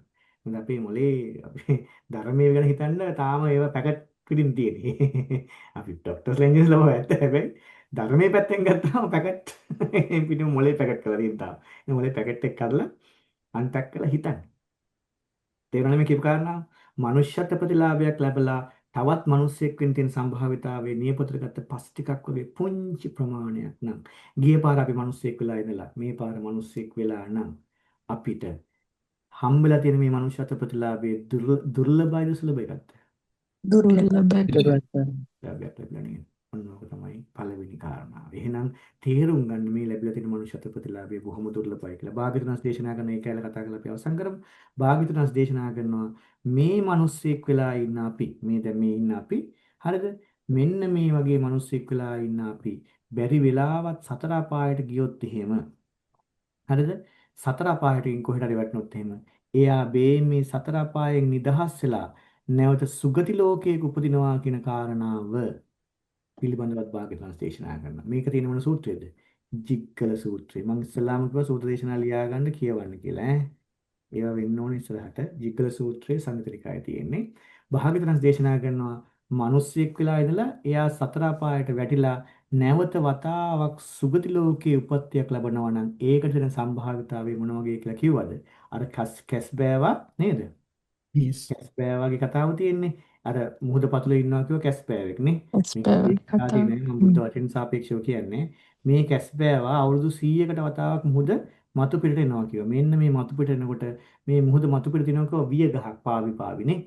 මොකද අපේ මොලේ අපේ ධර්මයේ ගැන හිතන්න තාම ඒවා පැකට් පිටින් තියෙන්නේ. අපි ડોක්ටර්ස් ලැන්ග්වේජ් ලව ඇත්ත හැබැයි ධර්මයේ පැත්තෙන් ගත්තාම පැකට් පිටින් මොලේ පැකට් කරලා තියෙන තාම. මේ මොලේ පැකට් එක කරලා අන්පැක් කරලා හිතන්න. තේරෙනවද මේ කියපු කාරණාව? මනුෂ්‍යත්ව ප්‍රතිලාභයක් ලැබලා තවත් මිනිස්සෙක් වෙන්න තියෙන සම්භාවිතාවයේ නියපොතට ගත්ත පස් ටිකක් වගේ පුංචි ප්‍රමාණයක් නම් ගිය පාර අපි මිනිස්සෙක් වෙලා ඉඳලා මේ පාර මිනිස්සෙක් වෙලා නම් අපිට හම්බෙලා තියෙන මේ මනුෂ්‍යත්ව ප්‍රතිලාභයේ දුර්ලභයිද සුලභයිද? දුර්ලභයි. ඔන්නෝක තමයි පළවෙනි කාරණාව. එහෙනම් තේරුම් ගන්න මේ ලැබිලා තියෙන මනුෂ්‍යත්ව ප්‍රතිලාභය බොහොම දුර්ලභයි කියලා. භාග්‍යවතුන්ස් දේශනා කරන ඒ කැලේ කතා කරලා අපි අවසන් කරමු. භාග්‍යවතුන්ස් දේශනා කරනවා මේ මිනිස්සෙක් වෙලා ඉන්න අපි මේ දැන් මේ ඉන්න අපි හරිද? මෙන්න මේ වගේ මිනිස්සෙක් වෙලා ඉන්න අපි බැරි වෙලාවත් සතර අපායට ගියොත් එහෙම හරිද? සතර අපායටින් කොහෙට හරි වැටුනොත් එහෙම එයා මේ සතර අපායෙන් නිදහස් වෙලා නැවත සුගති ලෝකයක උපදිනවා කියන කාරණාව පිළිබඳවත් භාග්‍යවතුන් දේශනා කරනවා. මේක තියෙන මොන සූත්‍රයේද? ජිග්ගල සූත්‍රය. මම ඉස්සලාම කිව්වා සූත්‍ර දේශනා ලියා ගන්න කියවන්න කියලා ඈ. ඒවා වෙන්න ඕනේ ඉස්සරහට. ජිග්ගල සූත්‍රයේ සංගතනිකායේ තියෙන්නේ. භාග්‍යවතුන් දේශනා කරනවා මිනිස්සෙක් වෙලා ඉඳලා එයා සතර අපායට වැටිලා නැවත වතාවක් සුගති ලෝකයේ උපත්තියක් ලැබනවා නම් ඒකට දෙන සම්භාවිතාවය මොන වගේ කියලා කිව්වද? අර කැස්බෑවා නේද? කැස්බෑවාගේ කතාව තියෙන්නේ. අර මුහුද පතුලේ ඉන්නවා කියව කැස්බෑවෙක් නේ. මේක මම බුද්ධ වචන සාපේක්ෂව කියන්නේ මේ කැස්බෑවා අවුරුදු 100කට වතාවක් මුහුද මතු පිටට එනවා කියව. මෙන්න මේ මතු පිට එනකොට මේ මුහුද මතු පිට දිනනකොට විය ගහක් පාවිනේ.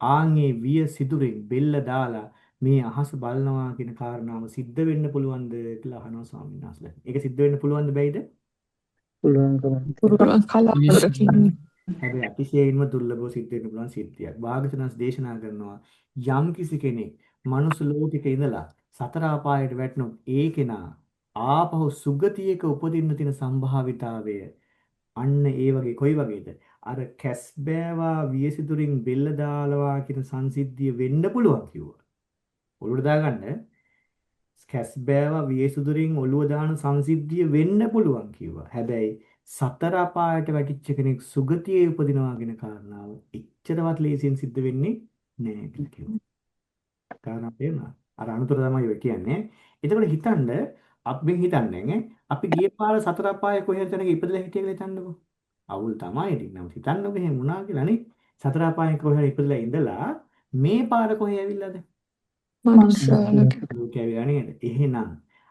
ආන්ගේ විය සිදුරෙන් බෙල්ල දාලා මේ අහස බලනවා කියන කාරණාව සිද්ධ වෙන්න පුළුවන්ද කියලා අහනවා ස්වාමීන් වහන්සේලා. ඒක සිද්ධ වෙන්න පුළුවන්ද බැයිද? පුළුවන් කලාවකින්. හැබැයි අතිශයින්ම දුර්ලභව සිද්ධ වෙන්න පුළුවන් සිද්ධියක්. භාග්‍යවතුන්ස් දේශනා කරනවා යම් කිසි කෙනෙක් මනුස්ස ලෝකෙක ඉඳලා සතර අපායට වැටුණොත් ඒ කෙනා ආපහු සුගතියක උපදින්න තියෙන සම්භාවිතාවය අන්න ඒ වගේ කොයි වගේද? අර කැස්බෑවා වියසිතුරින් බෙල්ල දාලවා කියන සංසිද්ධිය වෙන්න පුළුවන් කිව්වා. ඔළුවට දාගන්න කැස්බෑවා වියසිතුරින් ඔළුව දාන සංසිද්ධිය වෙන්න පුළුවන් කිව්වා. හැබැයි සතර අපායට වැටිච්ච කෙනෙක් සුගතියේ උපදිනවා කියන කාරණාව එච්චරවත් ලේසියෙන් සිද්ධ වෙන්නේ නෑ කියලා කිව්වා. කාරණා තේරුණා? අර අනුතර තමයි ඔය කියන්නේ. එතකොට හිතන්න අපි හිතන්නේ අපි ගිය පාර සතර අපායේ කොහෙද තැනක ඉපදලා හිටිය කියලා හිතන්නකෝ. අවුල් තමයි ඉතින් නම් හිතන්නකෝ එහෙම වුණා කියලා නේ. සතර අපායේ කොහෙද ඉපදලා ඉඳලා මේ පාර කොහේ ඇවිල්ලාද? ලෝකේ ඇවිල්ලා නේද? එහෙනම්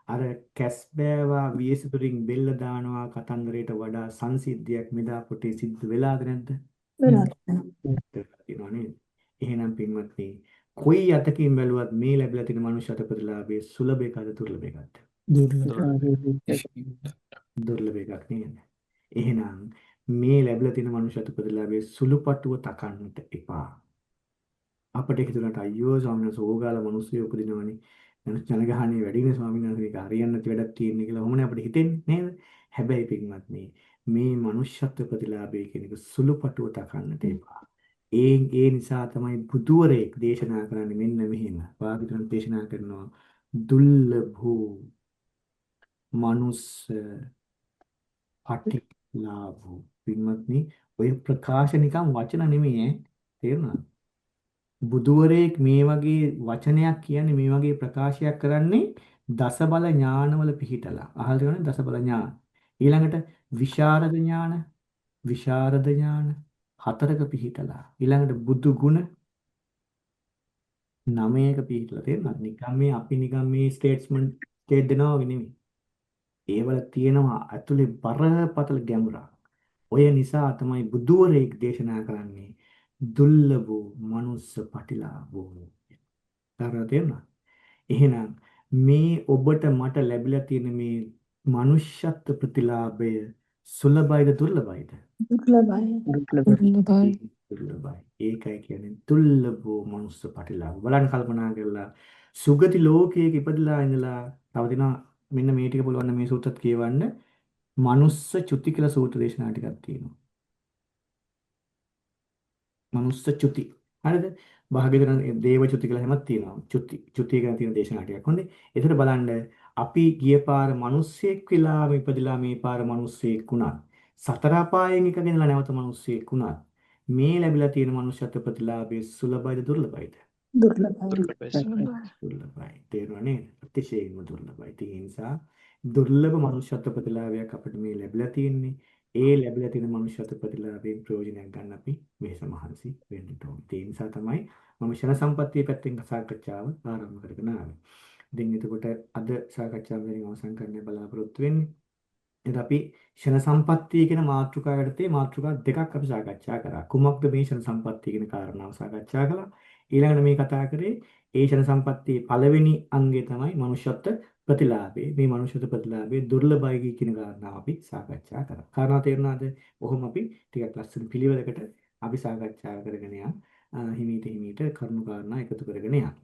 අර කැස්බෑවා වියසිතුරින් බෙල්ල දානවා කතන්දරයට වඩා සංසිද්ධියක් මෙදා පොටේ සිද්ධ වෙලාද නැද්ද? වෙලා නේද? එහෙනම් පින්වත්නි කොයි අතකින් බැලුවත් මේ ලැබිලා තියෙන මනුෂ්‍යත්ව ප්‍රතිලාභයේ සුලභ එකද දුර්ලභ එකද? දුර්ලභ එකක් නේද? එහෙනම් මේ ලැබිලා තියෙන මනුෂ්‍යත්ව ප්‍රතිලාභයේ සුළුපටුව තකන්නට එපා. අපිට හිතුණාට අයියෝ ස්වාමීන් වහන්සේ ඕගාල මිනිස්සු උපදිනවනේ. ජනගහණය වැඩිනේ ස්වාමීන් වහන්සේ මේක හරියන්නේ නැති වැඩක් තියෙන්නේ කියලා ඔහොමනේ අපිට හිතෙන්නේ නේද? හැබැයි පින්වත්නි මේ මනුෂ්‍යත්ව ප්‍රතිලාභය කියන එක සුළුපටුව තකන්නට එපා. ඒ නිසා තමයි බුදුවරයෙක් දේශනා කරන්නේ මෙන්න මෙහෙම. වාග්විතුන් දේශනා කරනවා දුර්ලභෝ මනුස්ස පටිලාභෝ. පින්වත්නි ඔය ප්‍රකාශ නිකන් වචන නෙමෙයි ඈ. තේරුණාද? බුදුවරයෙක් මේ වගේ වචනයක් කියන්නේ මේ වගේ ප්‍රකාශයක් කරන්නේ දසබල ඥානවල පිහිටලා. අහලා තියෙනවනේ දසබල ඥාන. ඊළඟට විශාරද ඥාන, විශාරද ඥාන හතරක පිහිටලා. ඊළඟට බුදු ගුණ නවයක පිහිටලා තේරුණාද? නිකම් මේ අපි නිකම් මේ ස්ටේට්ස්මන්ට් ස්ටේට් දෙනවා වගේ නෙමෙයි. ඒවල තියෙනවා ඇතුලේ බරපතල ගැඹුරක්. ඔය නිසා තමයි බුදුවරයෙක් දේශනා කරන්නේ දුර්ලභෝ මනුස්ස පටිලාභෝ. තේරුණාද? එහෙනම් මේ ඔබට මට ලැබිලා තියෙන මේ මනුෂ්‍යත්ව ප්‍රතිලාභය සුලභයිද දුර්ලභයිද? දුර්ලභයි. දුර්ලභ. දුර්ලභයි. දුර්ලභයි. ඒකයි කියන්නේ දුර්ලභෝ මනුස්ස පටිලාභ. බලන්න කල්පනා කරලා සුගති ලෝකයක ඉපදලා ඉඳලා තව දිනා මෙන්න මේ ටික පුළුවන් නම් මේ සූත්‍රත් කියවන්න. මනුස්ස චුති කියලා සූත්‍ර දේශනා ටිකක් තියෙනවා. මනුස්ස චුති. හරිද? භාග්‍යවතුන් දේව චුති කියලා හැමක් තියෙනවා. චුති ගැන තියෙන දේශනා ටිකක්. හොඳේ. ඒතර බලන්න අපි ගිය පාර මිනිස්සෙක් වෙලා ඉපදිලා මේ පාර මිනිස්සෙක් වුණා. සතර අපායෙන් එකගෙන නැවත මිනිස්සෙක් වුණා. මේ ලැබිලා තියෙන මනුෂ්‍යත්ව ප්‍රතිලාභයේ සුලභයිද දුර්ලභයිද? දුර්ලභයි. දුර්ලභයි. තේරුණා නේද? අතිශයින්ම දුර්ලභයි. ඒ නිසා දුර්ලභ මනුෂ්‍යත්ව ප්‍රතිලාභයක් අපිට මේ ලැබිලා තියෙන්නේ. ඒ ලැබිලා තියෙන මනුෂ්‍යත්ව ප්‍රතිලාභයෙන් ප්‍රයෝජනයක් ගන්න අපි වෙහෙස මහන්සි වෙන්න ඕනේ. ඒ නිසා තමයි මම ෂණ සම්පත්තිය පැත්තෙන් සාකච්ඡාව ආරම්භ කරගෙන ආවේ. ඉතින් එතකොට අද සාකච්ඡාව වලින් අවසන් කරන්න බලාපොරොත්තු වෙන්නේ. එතකොට අපි ෂණ සම්පත්තිය කියන මාතෘකාව යටතේ මාතෘකා දෙකක් අපි සාකච්ඡා කරා. කුමක්ද මේ ෂණ සම්පත්තිය කියන කාරණාව සාකච්ඡා කළා. ඊළඟට මේ කතා කරේ ඒ ෂණ සම්පත්තියේ පළවෙනි අංගය තමයි මනුෂ්‍යත්ව ප්‍රතිලාභේ. මේ මනුෂ්‍යත්ව ප්‍රතිලාභේ දුර්ලභයි කියන කාරණාව අපි සාකච්ඡා කරා. කාරණා තේරුණාද? ඔහොම අපි ටිකක් ලස්සන පිළිවෙලකට අපි සාකච්ඡා කරගෙන යන හිමීට කරුණු කාරණා එකතු කරගෙන යනවා.